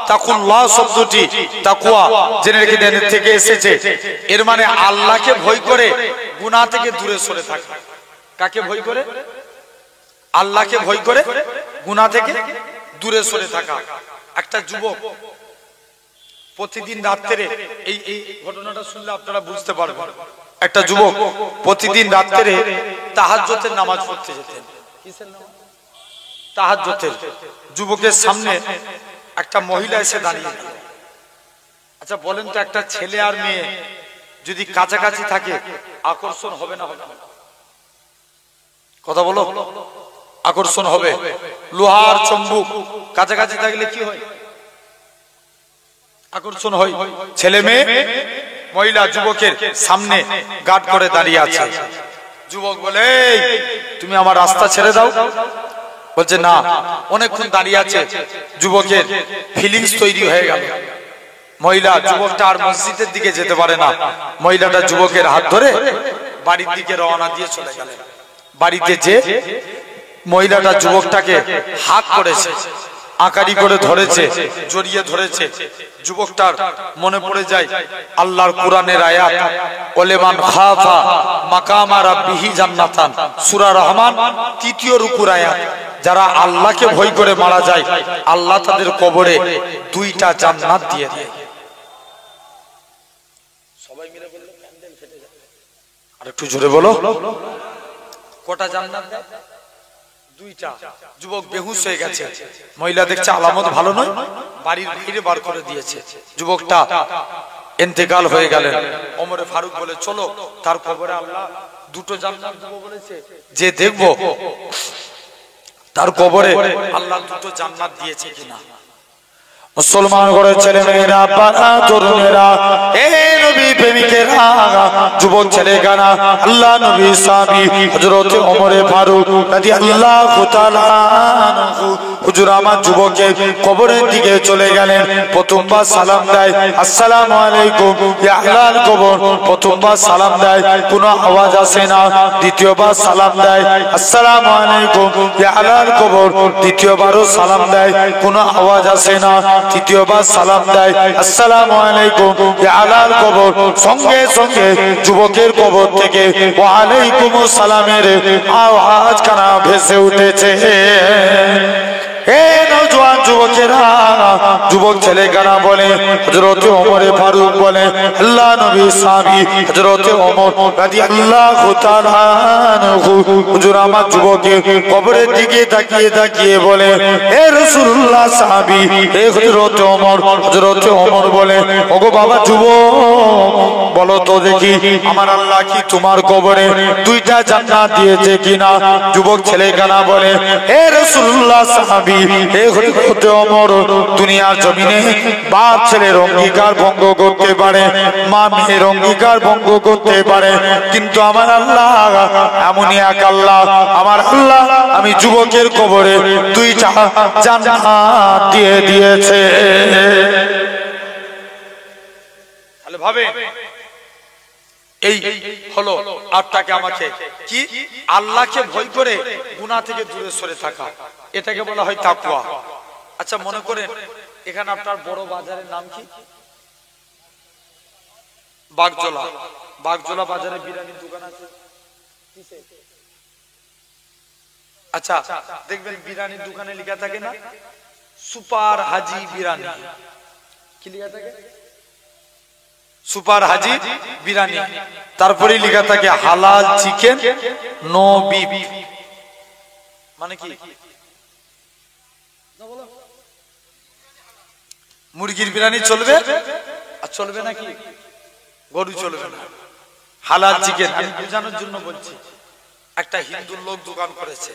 তাকুল্লাহ শব্দটি তাকওয়া জেনে রেখে দেন থেকে এসেছে। এর মানে আল্লাহকে ভয় করে গুনাহ থেকে দূরে সরে থাকা। কাকে ভয় করে? আল্লাহকে ভয় করে গুনাহ থেকে দূরে সরে থাকা। একটা যুবক প্রতিদিন রাত্রে, এই ঘটনাটা শুনলে আপনারা বুঝতে পারবেন। একটা যুবক প্রতিদিন রাত্রে তাহাজ্জুদের নামাজ পড়তে যেতেন। কিসের নামাজ? তাহাজ্জুদের। যুবকের সামনে একটা মহিলা এসে দাঁড়িয়ে। আচ্ছা বলেন তো, একটা ছেলে আর মেয়ে যদি কাছাকাছি থাকে আকর্ষণ হবে না হবে না? কথা বলো, আকর্ষণ হবে। লোহার চুম্বক কাছাকাছি থাকলে কি হয়? আকর্ষণ হয়। ছেলে মেয়ে, মহিলা যুবকের সামনে গার্ড করে দাঁড়িয়ে আছে। যুবক বলে, তুমি আমার রাস্তা ছেড়ে দাও। বলছে না। অনেকক্ষণ দাঁড়িয়ে আছে, যুবকের ফিলিংস তৈরি হয়ে গেল। মহিলা, যুবকটা আর মসজিদের দিকে যেতে পারে না। মহিলাটা যুবকের হাত ধরে বাড়ির দিকে রওনা দিয়ে চলে গেলেন। বাড়িতে যে মহিলাটা যুবকটাকে হাত করেছে, আকারি করে ধরেছে, জড়িয়ে ধরেছে, যুবকটার মনে পড়ে যায় আল্লাহর কোরআনের আয়াত, ওলেমান খাফা মাকামা রাব্বিহি জান্নাতান, সূরা রহমান ৩য় রুকুর আয়াত। যারা আল্লাহকে ভয় করে মারা যায়, আল্লাহ তাদের কবরে 2টা জান্নাত দিয়ে দেয়। সবাই মিলে বললো প্যান্ডেল ফেটে যাবে। আর একটু জোরে বলো, কটা জান্নাত দেয়? 2টা। যুবক বেহুশ হয়ে গেছে। মহিলা দেখছে আলামত ভালো নয়, বাড়ির বাইরে বার করে দিয়েছে। যুবকটা ইন্তেকাল হয়ে গেলেন। ওমরে ফারুক বলে, চলো তার কবরে আল্লাহ 2টো জান্নাত দেব বলেছে, যে দেখবো তার কবরে আল্লাহ 2টো জান্নাত দিয়েছে কিনা। মুসলমান ঘরের ছেলে মেয়েরা, পাড়া তরুণেরা, এ নবী প্রেমিকেরা, যুবক ছেলেখানা, আল্লাহ নবী সাহাবী হযরত ওমর ফারুক রাদিয়াল্লাহু তাআলা আনহু হুজুর আমার যুবককে কবরের দিকে চলে গেলেন। প্রথমবার সালাম দেয়, আসসালামু আলাইকুম ইয়া আহলাল কবর। প্রথমবার সালাম দেয়, কোনো আওয়াজ আসে না। দ্বিতীয়বার সালাম দেয়, আসসালামু আলাইকুম ইয়া আহলাল কবর। দ্বিতীয়বারও সালাম দেয়, কোনো আওয়াজ আসে না। তৃতীয়বার সালাম দেয়, আসসালামু আলাইকুম ইয়া আহলাল কবর। সঙ্গে সঙ্গে যুবকের কবর থেকে ওয়া আলাইকুমুস সালামের আওয়াজ কানা ভেসে উঠেছে। হে নওজোয়ান যুবকেরা, যুবক ছেলেখানা বলে, হযরত ওমর ফারুক বলে, আল্লাহ নবী সাহাবী হযরত ওমর রাদিয়াল্লাহু তাআলা আনহু হুজুর আমার যুবকের কবরের দিকে তাকিয়ে তাকিয়ে বলে, হে রাসূলুল্লাহ সাহাবী, হে হযরত ওমর বলে, ওগো বাবা যুবক, বলো তো দেখি আমার আল্লাহ কি তোমার কবরে 2টা জান্নাত দিয়েছে কিনা? যুবক ছেলেখানা বলে, হে রাসূলুল্লাহ সাহাবী, হে হযরত ওমর, দুনিয়ার জমিনে বাপ ছেলের অঙ্গীকার ভঙ্গ করতে পারে, মা মেয়ের অঙ্গীকার ভঙ্গ করতে পারে, কিন্তু আমার আল্লাহ এমনই এক আল্লাহ, আমার আল্লাহ আমি যুবকের কবরে 2টা জান্নাত দিয়ে দিয়েছে। তাহলে ভাবে, এই হলো আপনাকে আমাকে কি আল্লাহকে ভয় করে গুনাহ থেকে দূরে সরে থাকা, এটাকে বলা হয় তাকওয়া। আচ্ছা মনে করেন এখানে আপনার বড় বাজারের নাম কি? বাগজোলা। বাগজোলা বাজারে বিরিয়ানির দোকান আছে। আচ্ছা দেখবেন বিরিয়ানির দোকানে লেখা থাকে না সুপার হাজি বিরিয়ানি। কি লেখা থাকে? সুপার হাজি বিরিয়ানি। তারপরে লেখা থাকে হালাল চিকেন নো বিফ। মানে কি? মুরগির বিরিয়ানি চলবে আর চলবে নাকি গরু চলবে না। হালাল চিকেন আমি বোঝানোর জন্য বলছি। একটা হিন্দু লোক দোকান করেছে,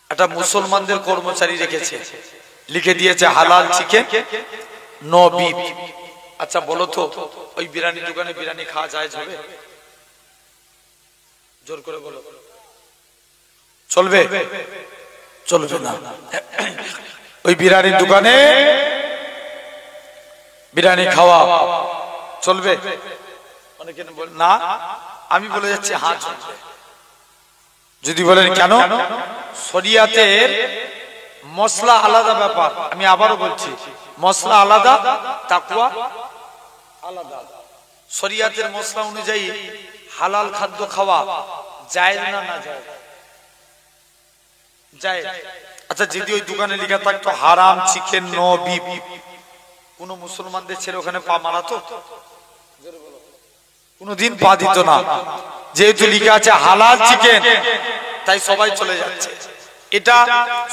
একটা মুসলমানদের কর্মচারী রেখেছে, লিখে দিয়েছে হালাল চিকেন নো বিফ। আচ্ছা বলো তো ওই বিরিয়ানি দোকানে বিরিয়ানি খাওয়া জায়েজ হবে? জোর করে বলো। চলবে? চলবে না। ওই বিরিয়ানির দোকানে বিরিয়ানি খাওয়া চলবে? অনেকে না, আমি বলে যাচ্ছি হ্যাঁ চলবে। যদি বলেন কেন? শরিয়াতের মশলা আলাদা ব্যাপার, আমি আবারও বলছি, মশলা আলাদা, তাকওয়া আলাদা। শরিয়াতের মশলা অনুযায়ী হালাল খাদ্য খাওয়া জায়েজ না না জায়েজ? জায়েজ। আচ্ছা, যদি ওই দোকানে লেখা থাকতো হারাম চিকেন নো বিফ, কোন মুসলমানদের ছেলে ওখানে পা মারাতো? কোনদিন পা দিত না। যেহেতু লেখা আছে হালাল চিকেন, তাই সবাই চলে যাচ্ছে। এটা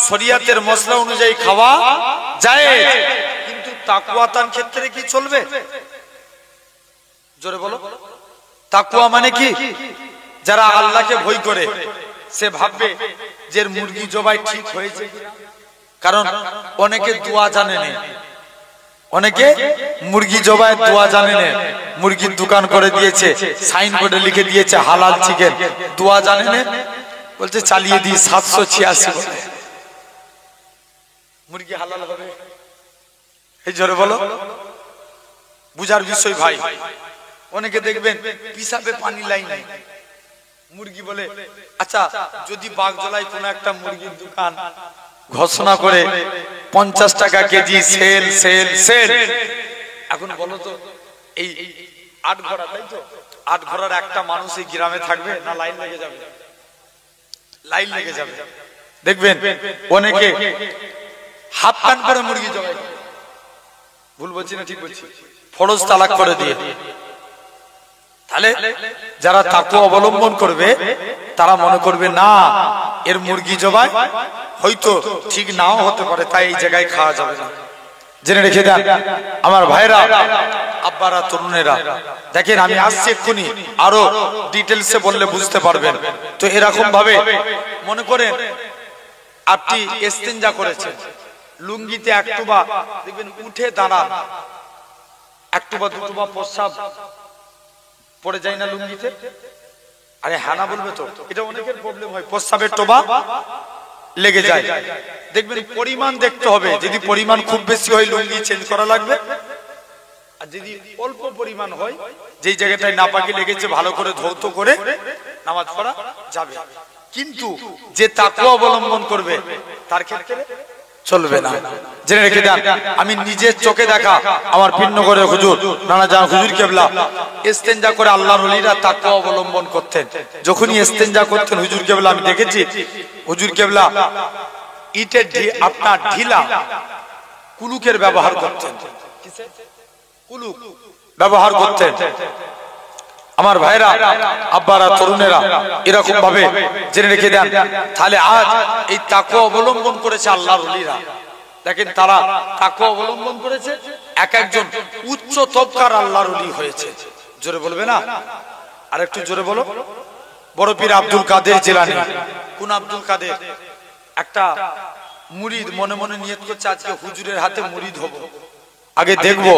শরিয়াতের মশলা অনুযায়ী খাওয়া জায়েজ, কিন্তু তাকওয়াতার ক্ষেত্রে কি চলবে? জোরে বলো। তাকওয়া মানে কি? যারা আল্লাহকে ভয় করে সে ভাববে যে মুরগি জবাই ঠিক হয়েছে, কারণ অনেকে দোয়া জানে না, অনেকে মুরগি জবাই দোয়া জানে না, মুরগির দোকান করে দিয়েছে, সাইনবোর্ডে লিখে দিয়েছে হালাল চিকেন, দোয়া জানে না, বলছে চালিয়ে দিই 786 বলে মুরগি হালাল হবে। এই জোরে বলো, বুঝার বিষয় ভাই। অনেকে দেখবেন পিসাবে পানি লাইন নাই, মুরগি বলে আচ্ছা যদি বাগজলায় কোন একটা মুরগির দোকান ঘোষণা করে 50 টাকা কেজি সেল সেল সেল, এখন বলো তো এই 8 ঘোড়া, তাই তো 8 ঘোড়ার একটা মানুষ এই গ্রামে থাকবে না? লাইন লেগে যাবে, লাইন লেগে যাবে। দেখবেন অনেকে হাফ প্যান্ট পরে মুরগি জবাই, ভুল বলছি না ঠিক বলছি? ফরজ তালাক করে দিয়ে। তাহলে যারা তাকওয়া অবলম্বন করবে তারা মনে করবে না এর মুরগি জবাই হয়তো ঠিক নাও হতে পারে, তাই এই জায়গায় খাওয়া যাবে না। জেনে রেখে দেন আমার ভাইরা, আব্বারা, তরুণেরা, দেখেন আমি আসছি এক্ষুনি, আরো ডিটেলসে বললে বুঝতে পারবেন। তো এরকম ভাবে মনে করেন আপনি ইস্তেঞ্জা করেছেন, লুঙ্গিতে একটুবা দেখবেন উঠে দাঁড়ান, একটুবা দুটুবা প্রস্রাব পড়ে যায় না লুঙ্গিতে? আরে হ্যাঁ না বলবে তো? এটা অনেকের প্রবলেম হয়, প্রস্রাবের টোবা লেগে যায়। দেখবেন পরিমাণ দেখতে হবে, যদি পরিমাণ খুব বেশি হয় লুঙ্গি চেঞ্জ করা লাগবে, আর যদি অল্প পরিমাণ হয় যেই জায়গাটায় নাপাকি লেগেছে ভালো করে ধৌত করে নামাজ পড়া যাবে। কিন্তু যে তাকওয়া অবলম্বন করবে তার ক্ষেত্রে চলবে না। জেনে রেখে দেন, আমি নিজের চোখে দেখা আমার পিন্নগরের হুজুর নানা জান হুজুর কেবলা ইস্তেঞ্জা করে আল্লাহর ওলিরা তাকওয়া অবলম্বন করতেন। যখনই ইস্তেঞ্জা করতেন হুজুর কেবলা আমি দেখেছি, হুজুর কেবলা ইটের আপনার ঢিলা কুলুকের ব্যবহার করতেন, কুলুক ব্যবহার করতেন। আমার ভাইরা, আব্বারা, তরুণেরা, এরকম ভাবে জেনে রেখে দেন। তাহলে আজ এই তাকওয়া অবলম্বন করেছে আল্লাহর ওলিরা, দেখেন তারা তাকওয়া অবলম্বন করেছে, এক একজন উচ্চ তবকার আল্লাহর ওলি হয়েছে। জোরে বলবে না? আর একটু জোরে বলো। বড় পীর আব্দুল কাদের জিলানী। কোন আব্দুল কাদের? একটা মুরিদ মনে মনে নিয়ত করছে আজকে হুজুরের হাতে মুরিদ হব, আগে দেখবো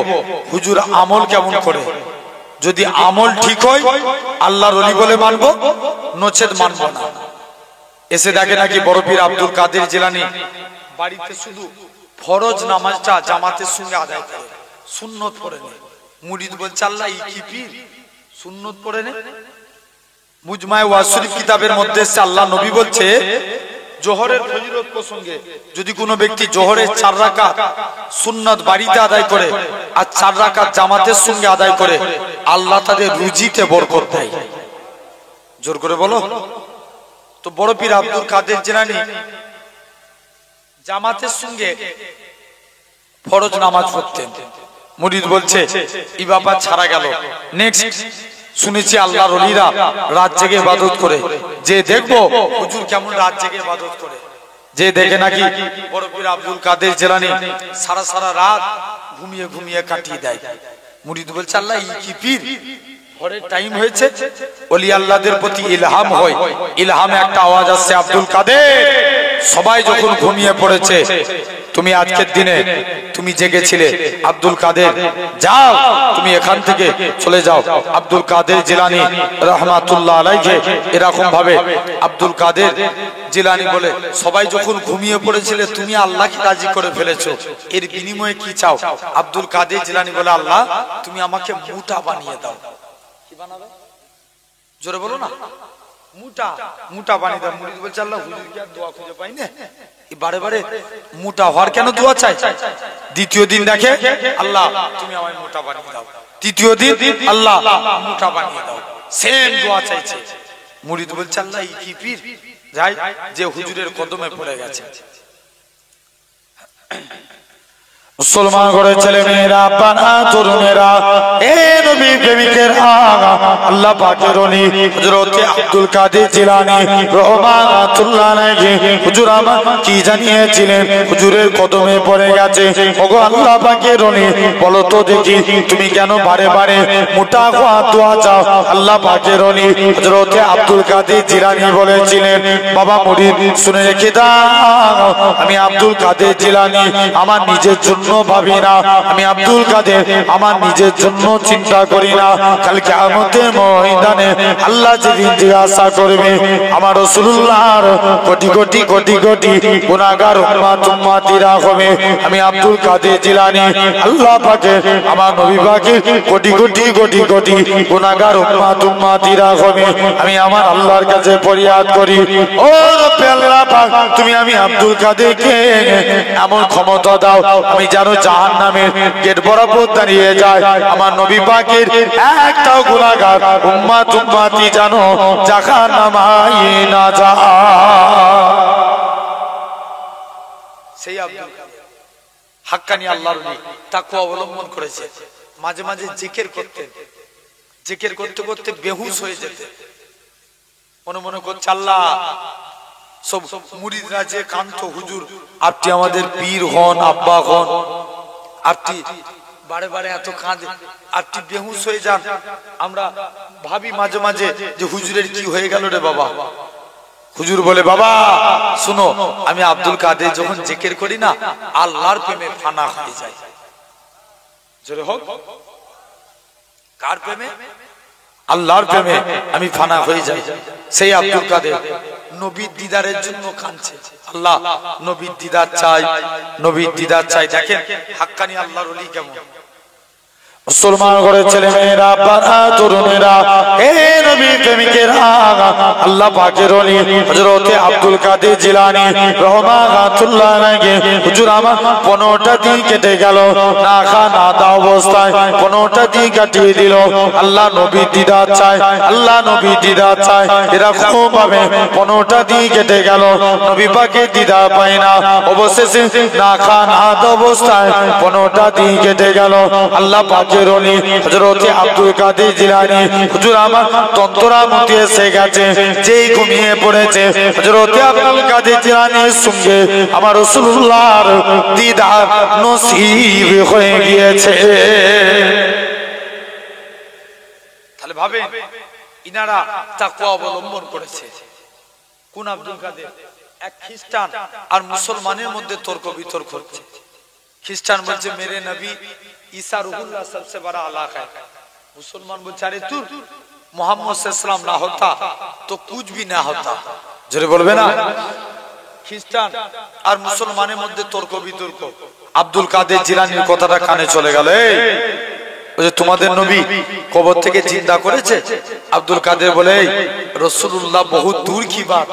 হুজুর আমল কেমন করে, যদি আমল ঠিক হয় আল্লাহর ওলি বলে মানবো, নচেত মানবো না। এসে দেখে নাকি বড় পীর আব্দুল কাদের জিলানী বাড়িতে শুধু ফরজ নামাজটা জামাতের সঙ্গে আদায় করে, সুন্নত পড়ে নেয়। মুরিদ বলছে আল্লাহ এই কি পীর, সুন্নত পড়ে নেয়? মুজমায়ে ওয়াজ শরীফ কিতাবের মধ্যে আল্লাহ নবী বলছে জোহরের ফজিলত প্রসঙ্গে যদি কোনো ব্যক্তি জোহরের 4 রাকাত সুন্নাত বাড়িতে আদায় করে আর 4 রাকাত জামাতের সঙ্গে আদায় করে, আল্লাহ তাদের রুজিতে বরকত দেয়। জোর করে বলো। তো বড় পীর আব্দুল কাদের জিলানী জামাতের সঙ্গে ফরজ নামাজ পড়তেন। মুরিদ বলছে এই ব্যাপার ছাড়া গেল। নেক্সট শুনেছি আল্লাহর ওলিরা রাত জেগে ইবাদত করে, যে দেখবো হুজুর কেমন রাত জেগে ইবাদত করে। যে দেখে নাকি বড় পীর আব্দুল কাদের জিলানী সারা সারা রাত ঘুমিয়ে ঘুমিয়ে কাটিয়ে দেয়। মুরিদ বলছে আল্লাহ এই কি পীর, ভোরের টাইম হয়েছে, ওলি আল্লাহদের প্রতি ইলহাম হয়, ইলহামে একটা আওয়াজ আসছে আব্দুল কাদের সবাই যখন ঘুমিয়ে পড়েছে তুমি আজকের দিনে তুমি জেগেছিলে, আব্দুল কাদের যাও তুমি এখান থেকে চলে যাও। আব্দুল কাদের জিলানী রাহমাতুল্লাহ আলাইহি এরকম ভাবে আব্দুল কাদের জিলানী বলে সবাই যখন ঘুমিয়ে পড়েছিলে তুমি আল্লাহকে রাজি করে ফেলেছো, এর বিনিময়ে কি চাও? আব্দুল কাদের জিলানী বলে আল্লাহ তুমি আমাকে মোটা বানিয়ে দাও। কি বানাবে? জোরে বলো না। মোটা মোটা পানি দাও। মুরিদ বলছে আল্লাহ হুজুর কি আর দোয়া খুঁজে পাই না, বারে বারে মোটা হওয়ার কেন দোয়া চাই? দ্বিতীয় দিন দেখে আল্লাহ তুমি আমায় মোটা বানিয়ে দাও, তৃতীয় দিন আল্লাহ মোটা বানিয়ে দাও, সেম দোয়া চাইছে। মুরিদ বলছে আল্লাহ এই কি পীর যাই যে হুজুরের কদমে পড়ে গেছে। মুসলমান করে ছেলে মেয়েরা, পানা তরুণেরা, এ নবী প্রেমিকের আল্লাহ পাকের ওলি হযরত আব্দুল কাদের জিলানী রহমাতুল্লাহ আলাইহি হুজুর আমার কি জানিয়েছিলেন? হুজুরের কদমে পড়ে গেছে। ওগো আল্লাহ পাকের ওলি, বলো তো দেখি তুমি কেন বারে বারে মোটা দোয়া চাও? আল্লাহ পাকের ওলি হযরত আব্দুল কাদের জিলানী বলেছিলেন, বাবা মুরিদ শুনে রেখে দাও, আমি আব্দুল কাদের জিলানী আমার নিজের জন্য ভাবি না, আমি আব্দুল কাদের আমার নিজের জন্য চিন্তা করি না। কাল কিয়ামতের ময়দানে আল্লাহ যেদিন জিজ্ঞাসা করবে আমার রাসূলুল্লাহর কোটি কোটি কোটি কোটি গুনাহগার উম্মত উম্মতিরা হবে, আমি আব্দুল কাদের জিলানী আল্লাহ পাকে আমার নবী পাকে কোটি কোটি কোটি কোটি গুনাহগার উম্মত উম্মতিরা হবে, আমি আমার আল্লাহর কাছে ফরিয়াদ করি, ও রব্বে আল্লাহ পাক তুমি আমি আব্দুল কাদেরকে এমন ক্ষমতা দাও আমি যেন জাহান্নামের গেট বরাবর দাঁড়িয়ে যায়, আমার নবী পাকের একটাও গুনাহগার উম্মত উম্মতি যেন জাহান্নামে না যায়। সেই আব্দুল কাদের হাক্কানি আল্লাহর ওলি তাকওয়া অবলম্বন করেছে। মাঝে মাঝে জিকির করতেন, জিকির করতে করতে বেহুশ হয়ে যেতেন, মনে মনে করছে আল্লাহ সব মুরিদরা যে কান্ত হুজুর আপনি আমাদের পীর হন, আব্বা হন, আপনি বারে বারে এত কাঁদে, আপনি বেহুশ হয়ে যান, আমরা ভাবি মাঝে মাঝে যে হুজুরের কি হয়ে গেল রে বাবা। হুজুর বলে বাবা শুনো, আমি আব্দুল কাদের যখন জিকির করি না আল্লাহর প্রেমে ফানা হয়ে যায়। জোরে হোক, কার প্রেমে? আল্লাহর প্রেমে আমি ফানা হয়ে যাই। সেই আব্দুল কাদের নবীর দিদারের জন্য কাঁদছে, আল্লাহ নবীর দিদার চাই, নবীর দিদার চাই। দেখেন হাক্কানি আল্লাহর ওলি কেমন। মুসলমান করে ছেলে মেয়েরা, পানা তরুণেরা, হে নবী প্রেমিকেরা, আল্লাহ পাকের ওলি হযরত আব্দুল কাদের জিলানী রহমাতুল্লাহ আলাইহি হুজুর আমার 15টা দিন কেটে গেল না খা না দাও অবস্থায়, 15টা দিন কাটিয়ে দিল। আল্লাহ নবী দিদার চাই, আল্লাহ নবী দিদার চাই, এরকম ভাবে 15টা দিন কেটে গেল, নবী পাকের দিদার পায় না। অবশেষে না খা না দাও অবস্থায় 15টা দিন কেটে গেল। আল্লাহ পাকের ওলি হযরত আব্দুল কাদের জিলানী হুজুর আমার তন্তরা মতি এসে গেছে, যেই ঘুমিয়ে পড়েছে হযরত আব্দুল কাদের জিলানীর সঙ্গে আমার রাসূলুল্লাহর দিদার নসিব হয়ে গিয়েছে। তাহলে ভাবেন ইনারা তাকওয়া অবলম্বন করেছে। কোন আব্দুল কাদের? এক খ্রিস্টান আর মুসলমানের মধ্যে তর্ক বিতর্ক হচ্ছে। খ্রিস্টান বলছে মেরে নবী ঈসা রুহুল্লাহ सबसे बड़ा अल्लाह है, मुसलमान बोलते अरे तू मोहम्मद सल्लल्लाहु ना होता तो कुछ भी ना होता। জোরে বলবে না? খ্রিস্টান আর মুসলমানের মধ্যে তর্ক বিতর্ক, আব্দুল কাদের জিলানীর কথাটা কানে চলে গেল। এই ওই যে তোমাদের নবী কবর থেকে জিন্দা করেছে, আব্দুল কাদের বলে रसूलुल्लाह बहुत दूर की बात,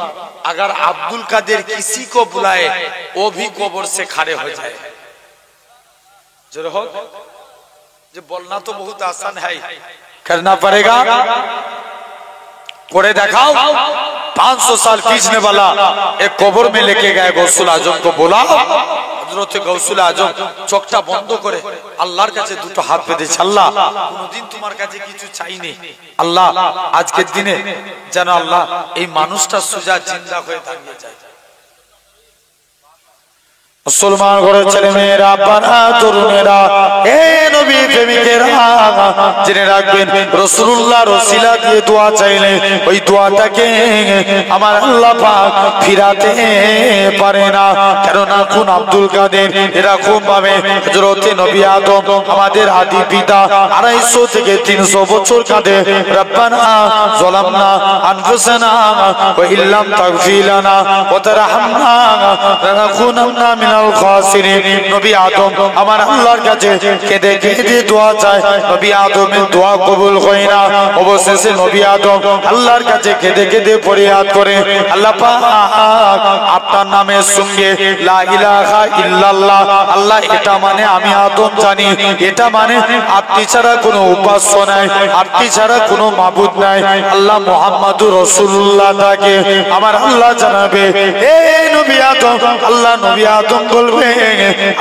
अगर अब्दुल कादिर किसी को बुलाए वो भी कब्र से खड़े हो जाए। जरूर हो जो बोलना तो बहुत आसान है, करना पड़ेगा। करे दिखाओ 500 साल पीछने वाला एक कब्र में लेके गए गौसुल आजम को, बोला हजरत गौसुल आजम चोखटा बंद करे আল্লাহর কাছে দুটো হাত পেতেছে, আল্লাহ কোনদিন তোমার কাছে কিছু চাইনি, আল্লাহ আজকের দিনে যেন আল্লাহ এই মানুষটা সুজা জিন্দা হয়ে দাঁড়িয়ে যায়। মুসলমান ঘরের ছেলে মেয়েরা, পানা তরুণেরা, হে নবী প্রেমিকেরা, জেনে রাখবেন রাসূলুল্লাহর ওসিলা দিয়ে দোয়া চাইলে ওই দোয়াটাকে আমার আল্লাহ পাক ফিরাতে পারে না। কেননা কোন আব্দুল কাদের এরকম ভাবে হযরত নবী আদম আমাদের আদি পিতা 250 থেকে 300 বছর কাঁদে, রব্বানা যালামনা আনফুসানা ওয়া ইল্লাম তাগফির লানা ওয়া তারহামনা লানাকুনান্না মিনাল মিনাল খাসিরিন। নবী আদম আমার আল্লাহর কাছে কেঁদে কেঁদে দোয়া চায়, নবী আদমের দোয়া কবুল হয় না। অবশেষে নবী আদম আল্লাহর কাছে কেঁদে কেঁদে ফরিয়াদ করে, আল্লাহ পাক আপনার নামের সঙ্গে লা ইলাহা ইল্লাল্লাহ, আল্লাহ এটা মানে আমি আদম জানি, এটা মানে আপনি ছাড়া কোনো উপাস্য নাই, আপনি ছাড়া কোনো মাবুদ নাই, আল্লাহ মুহাম্মাদুর রাসূলুল্লাহ তাকে আমার আল্লাহ জানাবে, এই নবী আদম। আল্লাহ নবী আদম বলবে,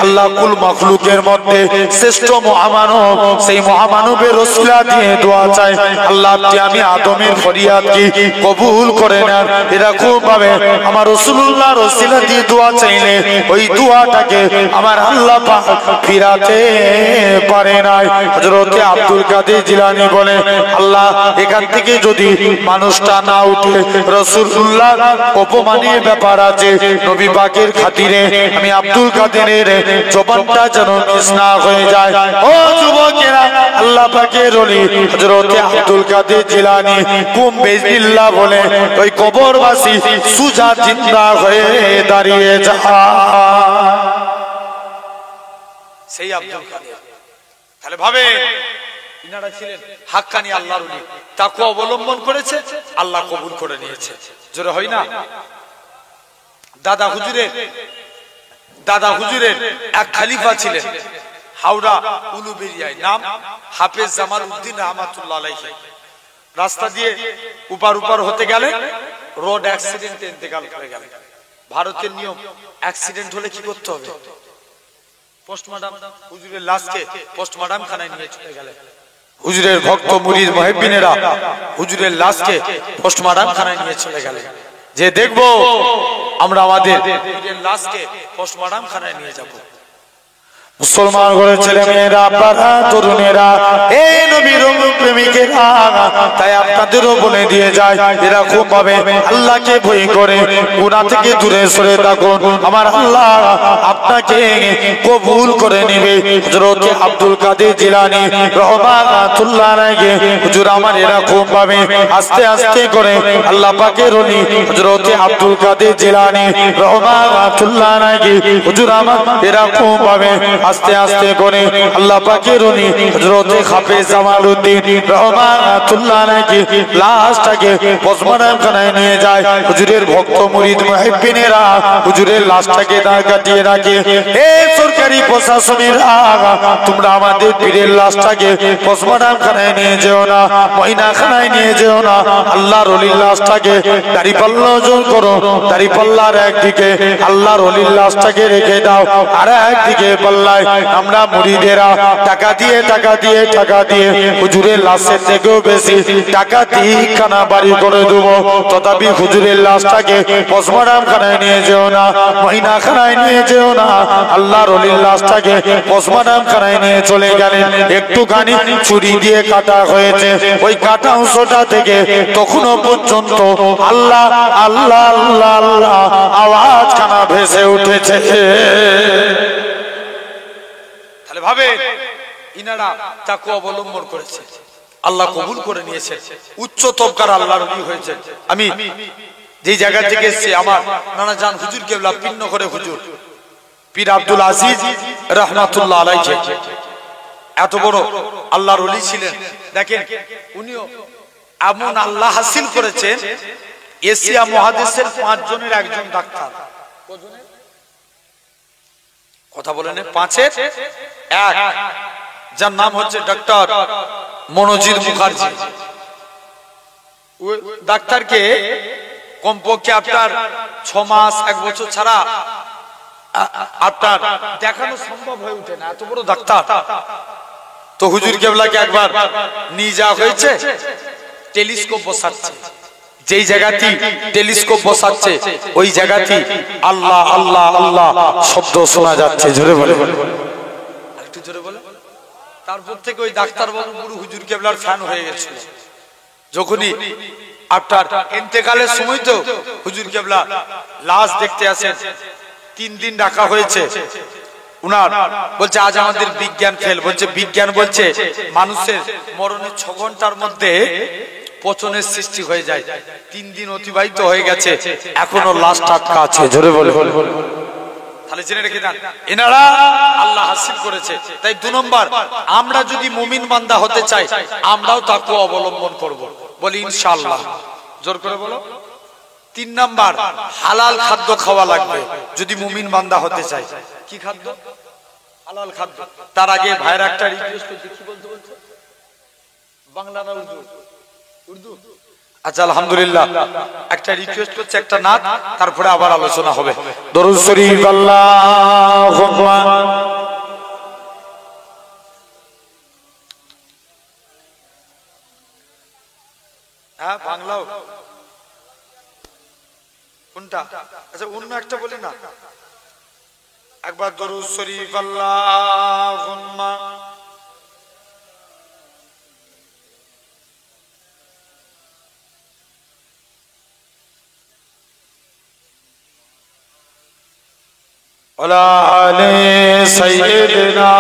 আল্লাহ কুল মাখলুকের মধ্যে শ্রেষ্ঠ মহামানব, সেই মহামানবের রসিলা দিয়ে দোয়া চাই, আল্লাহ আপনি আমি আদমের ফরিয়াদ কি কবুল করে নেন। এরকম ভাবে আমার রাসূলুল্লাহ রসিলা দিয়ে দোয়া চাইলে ওই দোয়াটাকে আমার আল্লাহ পাক ফিরাতে পারে নাই। হযরত আব্দুল কাদের জিলানী বলে, আল্লাহ এখান থেকে যদি মানুষটা না উঠে, রাসূলুল্লাহ অপমানের ব্যাপার আছে, নবী পাকের খাতিরে আমি আব্দুল কাদেরের জবানটা যেন মিস না হয়ে যায়। ও যুবকেরা, আল্লাহ পাকের ওলি হযরত আব্দুল কাদের জিলানী কুম বিসমিল্লাহ বলে ওই কবরবাসী সুজা জিন্দা হয়ে দাঁড়িয়ে যায়। সেই আব্দুল কাদের, তাহলে ভাবে ইনারা ছিলেন হাক্কানি আল্লাহর ওলি, তাকওয়া অবলম্বন করেছে, আল্লাহ কবুল করে নিয়েছে। জোরে হয় না? দাদা হুজুরের এক খলিফা ছিলেন হাওড়া উলুবেরিয়ায়, নাম হাফেজ জামাল উদ্দিন রহমাতুল্লাহ আলাইহি। রাস্তা দিয়ে উপার হতে গেলে রোড অ্যাক্সিডেন্টে ইন্তেকাল করে গেলেন। ভারতের নিয়ম, অ্যাক্সিডেন্ট হলে কি করতে হবে? পোস্টমর্টম, হুজুরের লাশকে পোস্টমর্টম খানায় নিয়ে চলে গেলেন। হুজুরের ভক্ত মুরিদ মুহিব্বিনেরা হুজুরের লাশকে পোস্টমর্টম খানায় নিয়ে চলে গেলেন, যে দেখবো আমরা আমাদের লাশকে পোস্টমর্টম খানায় নিয়ে যাব। মুসলমান ঘরের ছেলে মেয়েরা, আপনারা তরুণেরা, এই নবীর প্রেমিকেরা, তাই আপনাদেরও বলে দিয়ে যায়, এরকম ভাবে আল্লাহকে ভয় করে গুনাহ থেকে দূরে সরে থাকুন, আমার আল্লাহ আপনাকে কবুল করে নেবে। হযরত আব্দুল কাদের জিলানী রহমাতুল্লাহ আলাইহি হুজুর আমার এরকম ভাবে আস্তে আস্তে করে আল্লাহ পাকের ওলি হযরত আব্দুল কাদের জিলানী রহমাতুল্লাহ আলাইহি হুজুর আমার এরকম ভাবে আস্তে আস্তে করে আল্লাহ পাকের ওলি হযরত হাফেজ জামাল উদ্দিন রহমাতুল্লাহ আলাইহি লাশটাকে পোস্টমর্টম খানায় নিয়ে যায়। হুজুরের ভক্ত মুরিদ মুহিব্বিনেরা হুজুরের লাশটাকে দাঁড় কাটিয়ে রাখে, এই সরকারি প্রশাসনেরা তোমরা আমাদের পীরের লাশটাকে পোস্টমর্টম খানায় নিয়ে যেও না, মহিনা খানায় নিয়ে যেও না, আল্লাহর ওলির লাশটাকে দাড়িপাল্লা ওজন করো, দাড়িপাল্লার একদিকে আল্লাহর ওলির লাশটাকে রেখে দাও, আর একদিকে পাল্লায় আমরা মুরিদেরা টাকা দিয়ে হুজুরের লাশের থেকেও বেশি টাকা দিয়ে খানা বাড়ি করে দেবো, তথাপি হুজুরের লাশটাকে পোস্টমর্টম খানায় নিয়ে যেও না, মহিনা খানায় নিয়ে যেও না, আল্লাহর ওলির লাশটাকে পোস্টমর্টম খানায় নিয়ে চলে গেলেন। একটুখানি ছুরি দিয়ে কাটা হয়েছে, ওই কাটা অংশটা থেকে তখনও পর্যন্ত আল্লাহ আল্লাহ আল্লাহ আল্লাহ আওয়াজ খানা ভেসে উঠেছে। তাহলে ভাবে ইনারা তাকওয়া অবলম্বন করেছে, আল্লাহ কবুল করে নিয়েছে, উচ্চ তবকার আল্লাহর ওলি হয়েছে। আমি যে জায়গা থেকে এসেছি, আমার নানা জান হুজুর কেবলা পিন্ন করে হুজুর পীর আব্দুল আজিজ রহমাতুল্লাহ আলাইহি এত বড় আল্লাহর ওলি ছিলেন। দেখেন উনিও এমন আল্লাহ হাসিল করেছেন, এশিয়া মহাদেশের 5 জনের একজন ডাক্তার। কথা বলেন 5-এর 1, যার নাম হচ্ছে ডক্টর মনোজিৎ মুখার্জি। ওই ডাক্তারকে কমপক্ষে আপনার 6 মাস 1 বছর ছাড়া আপনার দেখানো সম্ভব হয়ে ওঠে না, এত বড় ডাক্তার। তো হুজুর কেবলাকে একবার নিয়ে যাওয়া হয়েছে, টেলিস্কোপ বসাচ্ছে, যেই জায়গাটি টেলিস্কোপ বসাচ্ছে ওই জায়গাটি আল্লাহ আল্লাহ আল্লাহ শব্দ শোনা যাচ্ছে। জোরে বলে, একটু জোরে বলে। তারপর থেকে ওই ডাক্তার বাবু পুরো হুজুর কেবলার ফ্যান হয়ে গেছিল। যখনই আপনার ইন্তেকালের সময় তো হুজুর কেবলা লাশ দেখতে আসেন, 3 দিন রাখা হয়েছে। উনার বলছে আজ আমাদের বিজ্ঞান ফেল, বলছে বিজ্ঞান বলছে মানুষের মরণের 6 ঘন্টার মধ্যে পচনের সৃষ্টি হয়ে যায়। 3 দিন অতিবাহিত হয়ে গেছে, এখনো লাশ টাটকা আছে। জোরে বলে, তাহলে জেনে রেখে দেন এনারা আল্লাহ হাসিল করেছে। তাই 2 নম্বর, আমরা যদি মুমিন বান্দা হতে চাই আমরাও তাকওয়া অবলম্বন করব, বলি ইনশাআল্লাহ। জোর করে বলো। 3 নম্বর, হালাল খাদ্য খাওয়া লাগবে যদি মুমিন বান্দা হতে চাই। কি খাদ্য? হালাল খাদ্য। তার আগে ভাইরা একটা রিকোয়েস্ট করছি, কি বলতে বলছো? বাংলা না উর্দু? উর্দু। আচ্ছা আলহামদুলিল্লাহ, একটা রিকোয়েস্ট করছে, একটা নাত, তারপরে আবার আলোচনা হবে। দরুদ শরীফ আল্লাহুম্মা। হ্যাঁ বাংলাও কোনটা? আচ্ছা অন্য একটা বলি না, একবার দরুদ শরীফ আল্লাহুম্মা। আলা আলে সাইয়্যিদিনা।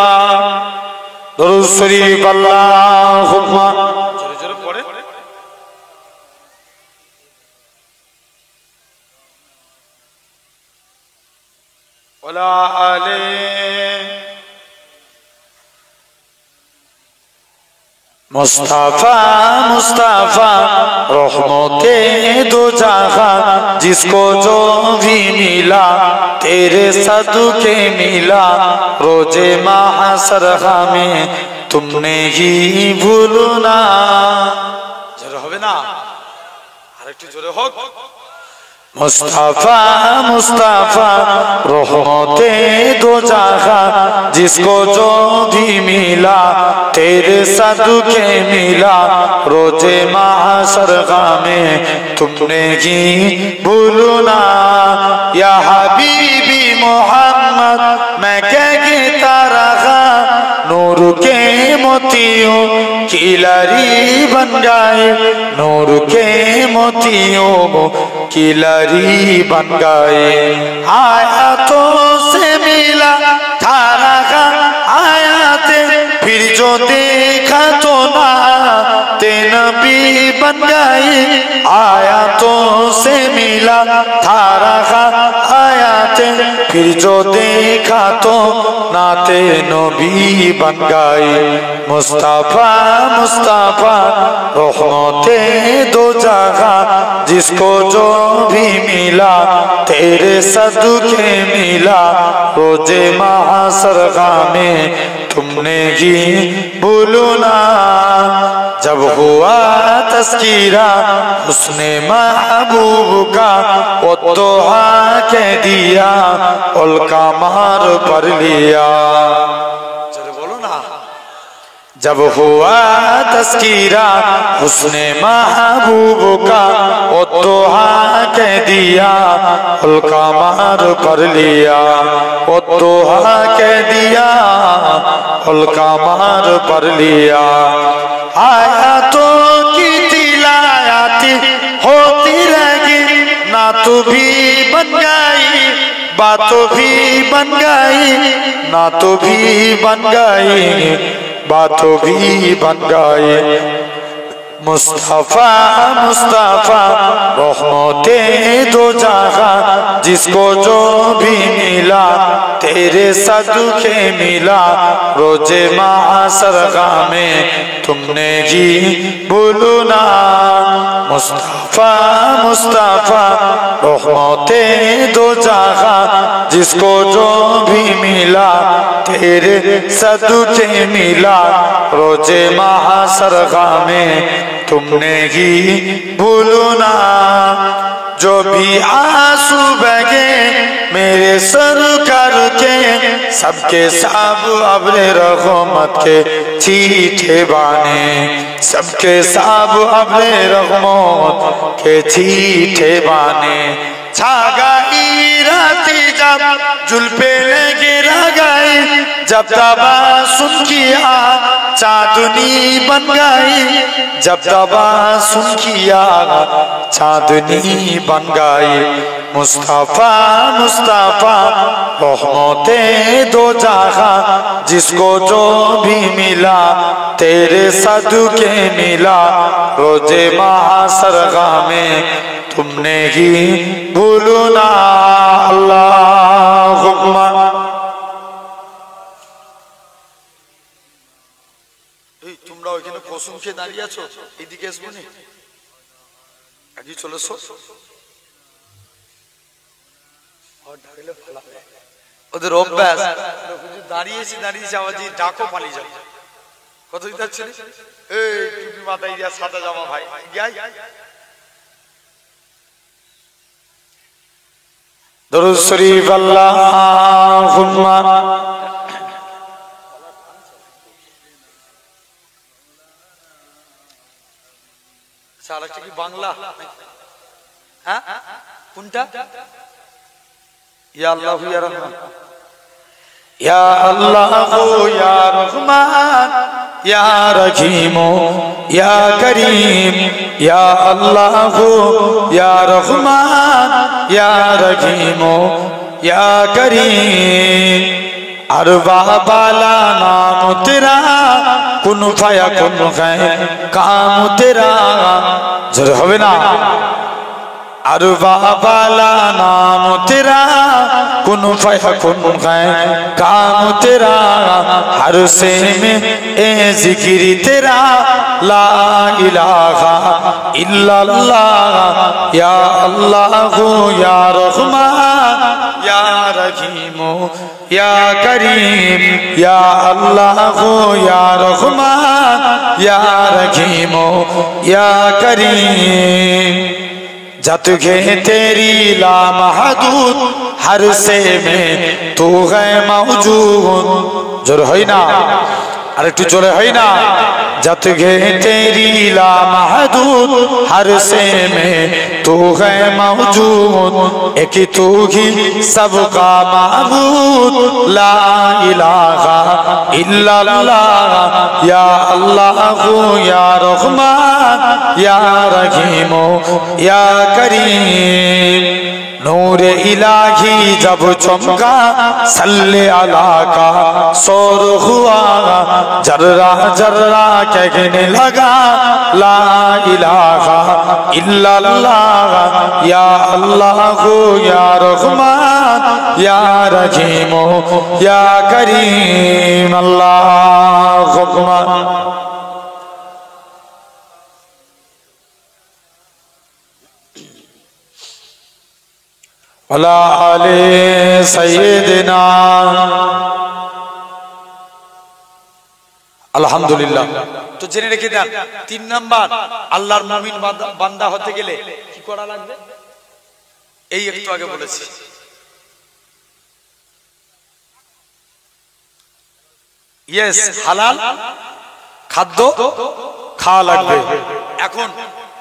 দরুদ শরীফ আল্লাহুম্মা। জোরে জোরে পড়ে। আলা আলে मुस्तफा मुस्तफा रहमते दो जहां, जिसको जो भी मिला तेरे सदके मिला, रोजे महशर में तुमने ही भूलना। জোরে হবে না? আরেকটু জোরে হোক। मुस्तफा मुस्तफा रहमते दो जहां, जिसको जो भी मिला तेरे सदके मिला, रोजे महशर में तुमने ही भूलना। या हबीबी मोहम्मद मैं कहता रहा, नूर के मोतियों की लरी बन गए, नूर के मोतियों की लरी बन गए। आयातों से मिला था रहा आयाते, फिर जो देखा तो ना ते नबी बन गए। आयातों से मिला था रहा आयाते, फिर जो देखा तो नाते नबी बन गए। मुस्तफा मुस्तफा रहमते दो जहां, जिसको जो भी मिला तेरे सदके मिला, रोजे महशर में तुमने ही भूलना। जब हुआ तस्कीरा उसने महबूब का, वो दुआ के दिया उल्का मार पर लिया। बोलो ना। जब हुआ तस्कीरा उसने महबूब का, वो दुआ के दिया उल्का मार पर लिया, वो दुआ के दिया उल्का मार पर लिया। आयातों की तिलावत होती रही, ना तू भी बन गई, बातों भी बन गई, ना तू भी बन गई, बातों भी बन गए। मुस्तफा मुस्तफा रहमते दो जहां, जिसको जो भी मिला तेरे सदके मिला, रोजे महशर में तुमने ही भूलना। मुस्तफा मुस्तफा रहमते दो जहां, जिसको जो भी मिला तेरे सदके मिला, रोजे महशर में तुमने ही भूलना। जो भी आंसू बगे मेरे सरकार के, सबके सब अब्रे रहमत के छींटे बाने, सबके सब अब्रे रहमत के छींटे बाने। छा गई राती जब जुल्फे गिरा गई, जब दबा सुन किया चांदनी बन गई, जब दबा सुन किया चांदनी बन गई। मुस्तफा मुस्तफा रहमते दो जहां, जिसको जो भी मिला तेरे सदके मिला, रोजे महशर में तुमने ही भूलना। अल्लाहुम्मा কসম খেয়ে দাঁড়িয়ে আছো, এদিকে আসবো নি, আগে চলে এসো। ওদের অভ্যাস, দাঁড়িয়েছি আবার যে ডাকো পালিয়ে যাবে। কত দিতে যাচ্ছে, এই টুপি মাথায় দিয়া সাদা জামা ভাই যাই। দরুদ শরীফ আল্লাহুম্মা আরেকটা কি বাংলা? হ্যাঁ কোনটা? ইয়া আল্লাহু ইয়া রহমান, ইয়া আল্লাহু ইয়া রহমান ইয়া রহিম ইয়া করিম, ইয়া আল্লাহু ইয়া রহমান ইয়া রহিম ইয়া করিম। अरबा बाला नाम तेरा, कुन फाया कुन है काम तेरा। जरूर হবে না? अरबा बाला नाम तेरा, कुन फाया कुन है काम तेरा। हर से में ए जिक्र तेरा, ला इलाहा इल्लल्लाह। या अल्लाह या रहमान या रहीम या करीम, या अल्लाह या रहमान या रहीम या करीम। जत गे तेरी ला महदूद, हर से में तू है मौजूद। जोर है ना, अरे तू जोर है ना। जत गे तेरी ला महदूद, हर से में तू है मौजूद। एक तू ही सबका माबूद, ला इलाहा इल्लल्लाह। या अल्लाह या रहमान या रहीम या करीम। नूर इलाही जब चमका, सल्ले अला का शोर हुआ। जर्रा जर्रा कहने लगा, ला इलाहा इल्लल्लाह। या अल्लाह या रहमान या रहीम या करीम। अल्लाहु अकबर। अला आले सय्यिदना। আলহামদুলিল্লাহ। তো জেনে রেখে দেন, 3 নাম্বার আল্লাহর মুমিন বান্দা হতে গেলে কি করা লাগবে, এই একটু আগে বলেছি। ইয়েস, হালাল খাদ্য খাওয়া লাগবে। এখন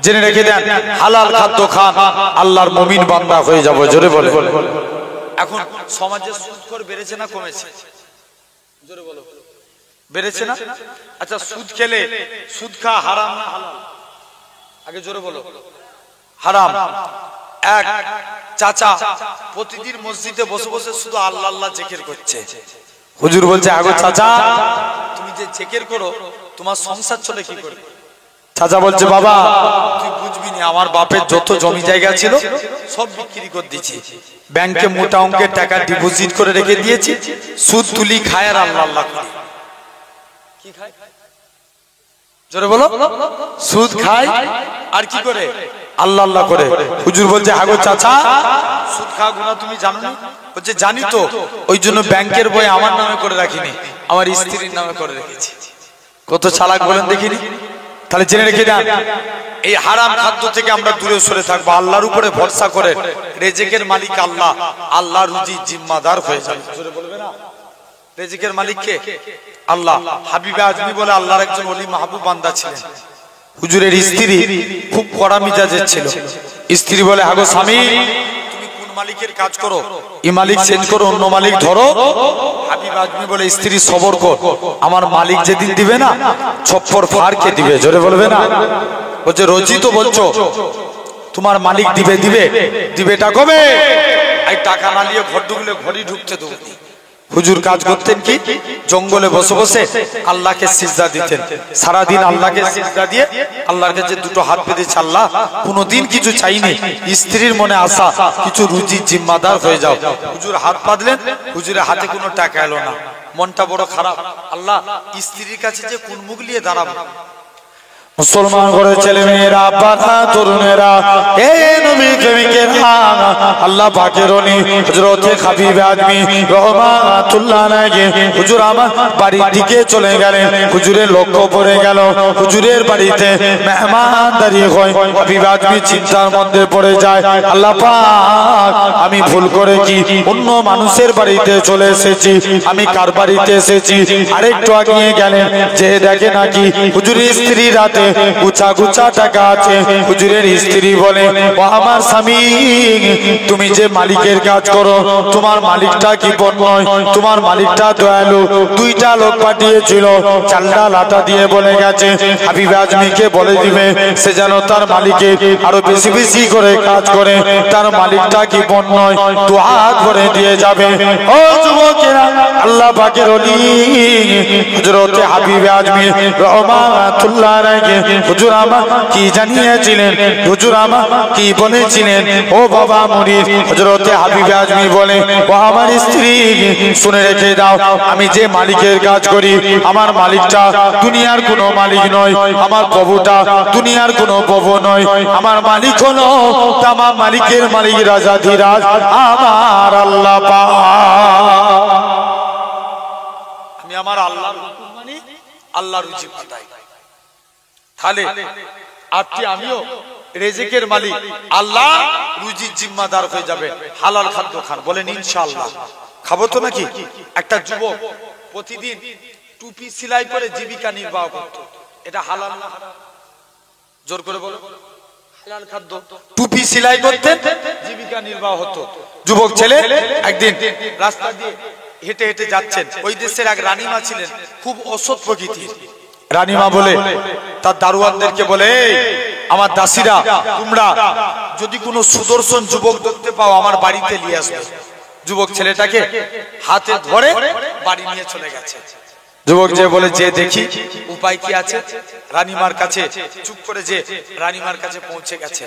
জেনে রেখে দেন, হালাল খাদ্য খান, আল্লাহর মুমিন বান্দা হয়ে যাবো। জোরে বলে। এখন সমাজে সুদখোর বেড়েছে না কমেছে? জোরে বলো। বেড়েছে না? আচ্ছা, সুদ খেলে সুদ খাওয়া হারাম না হালাল? আগে জোরে বলো। হারাম। এক চাচা প্রতিদিন মসজিদে বসে বসে শুধু আল্লাহ আল্লাহ জিকির করছে। হুজুর বলছে, আগো চাচা, তুমি যে জিকির করো তোমার সংসার চলে কি করে? চাচা বলছে, বাবা তুই বুঝবি না, আমার বাপের যত জমি জায়গা ছিল সব বিক্রি করে দিয়েছি, ব্যাংকে মোটা অঙ্কের টাকা ডিপোজিট করে রেখে দিয়েছি, সুদ তুলি খায় আর আল্লাহ আল্লাহ করি। কি খায়? জোরে বলো। সুদ খায় আর কি করে? আল্লাহ আল্লাহ করে। হুজুর বলছে, আগো চাচা, সুদ খাওয়া গুনাহ তুমি জানো না? বলছে, জানি তো, ওই জন্য ব্যাংকের বই আমার নামে করে রাখিনি, আমার স্ত্রীর নামে করে রেখেছি। কত চালাক বলেন দেখিনি। তাহলে জেনে রেখে দেন, এই হারাম খাদ্য থেকে আমরা দূরে সরে থাকবো, আল্লাহর উপরে ভরসা করে। রেজেকের মালিক আল্লাহ, আল্লাহ রুজি জিম্মাদার হয়ে যাবে। জোরে বলবে না। রেজেকের মালিক কে? আল্লাহ। হাবিবে আজমি বলে আল্লাহর একজন ওলি মাহবুব বান্দা ছিলেন। হুজুরের স্ত্রী খুব কড়া মিজাজের ছিল। স্ত্রী বলে, আগো স্বামী, তুমি কোন মালিকের কাজ করো? এই মালিক চেঞ্জ করো, অন্য মালিক ধরো। হাবিব আজমি বলে, স্ত্রী সবর কর, আমার মালিক যেদিন দিবে না ছপ্পর ফাড় কে দিবে। জোরে বলবে না। বলছে, রোজই তো বলছো তোমার মালিক দিবে দিবে, দিবেটা কবে? এই টাকা না নিয়ে ঘর ঢুকলে ঘরই ঢুকতে দেবো। হুজুর কাজ করতেন কি, জঙ্গলে বসে বসে আল্লাহকে সিজদা দিতেন। সারাদিন আল্লাহকে সিজদা দিয়ে আল্লাহর কাছে দুটো হাত পেতেছে, আল্লাহ কোনোদিন কিছু চাইনি, স্ত্রীর মনে আশা কিছু রুজির জিম্মাদার হয়ে যাও। হুজুর হাত পাতলেন, হুজুরের হাতে কোনো টাকা এলো না, মনটা বড় খারাপ। আল্লাহ, স্ত্রীর কাছে যে কোন মুখ নিয়ে দাঁড়াবো? মুসলমান করে ছেলে মেয়েরা, বাচ্চা তরুণেরা, এ নবী প্রেমিকেরা, আল্লাহ পাকের ওলি হযরতে হাবিব আজমি রহমাতুল্লাহ আলাইহি হুজুর আমার বাড়ির দিকে চলে গেলেন। হুজুরের লক্ষ্য পড়ে গেল হুজুরের বাড়িতে মেহমানদারি হয়। হাবিব আজমি চিন্তার মধ্যে পড়ে যায়, আল্লাহ পাক আমি ভুল করে কি অন্য মানুষের বাড়িতে চলে এসেছি, আমি কার বাড়িতে এসেছি। আরেকটু আগিয়ে গেলেন, যে দেখে নাকি হুজুরের স্ত্রী রাতে গুছা গুছা টাকা আছে। হুজুরের স্ত্রী বলে, ও আমার স্বামী, তুমি যে মালিকের কাজ করো, তোমার মালিকটা কি নয়, তোমার মালিকটা দয়ালু। দুইটা লোক পাঠিয়েছিল, চাল্লা লাটা দিয়ে বলে গেছে হাবিব আজমিকে বলে দিবে সে যেন তার মালিকে আরো বেশি বেশি করে কাজ করে, তার মালিকটা কি নয়, দু হাত ভরে দিয়ে যাবে। ও যুবকেরা, আল্লাহ পাকের ওলি হযরতে হাবিব আজমি রহমাতুল্লাহ আলাইহি হুজুর আমার কি জানিয়েছিলেন, হুজুর আমার কি বলেছিলেন। ও বাবা মুরিদ, হযরতে হাবিব আজমি বলে, ও আমার স্ত্রী শুনে রেখে দাও, আমি যে মালিকের কাজ করি, আমার মালিকটা দুনিয়ার কোনো মালিক নয়, আমার প্রভুটা দুনিয়ার কোনো প্রভু নয়, আমার মালিক হলো তামাম মালিকের মালিক রাজাধিরাজ আমার আল্লাহ পাক। আমি আমার আল্লাহর হুকুম মানি, আল্লাহর রুজি পাতাই। তাহলে আপনি আমিও রেজেকের মালিক, আল্লাহ রুজির জিম্মাদার হয়ে যাবে। হালাল খাদ্য খান, বলেন ইনশাআল্লাহ। খাবো তো নাকি? একটা যুবক প্রতিদিন টুপি সেলাই করে জীবিকা নির্বাহ করত, এটা হালাল না? জোর করে বলো। হালাল খাদ্য, টুপি সেলাই করতেন, জীবিকা নির্বাহ হতো। যুবক ছেলে একদিন রাস্তা দিয়ে হেঁটে হেঁটে যাচ্ছেন। ওই দেশের এক রানীমা ছিলেন, খুব অসৎ প্রকৃতির। রানীমা বলে তার দারোয়ানদেরকে বলে, আমার দাসীরা, তোমরা যদি কোনো সুদর্শন যুবক দেখতে পাও আমার বাড়িতে নিয়ে আসবে। যুবক ছেলেটাকে হাতে ধরে বাড়ি নিয়ে চলে গেছে। যুবক যে বলে, যে দেখি উপায় কি আছে। রানীমার কাছে চুপ করে যে রানীমার কাছে পৌঁছে গেছে।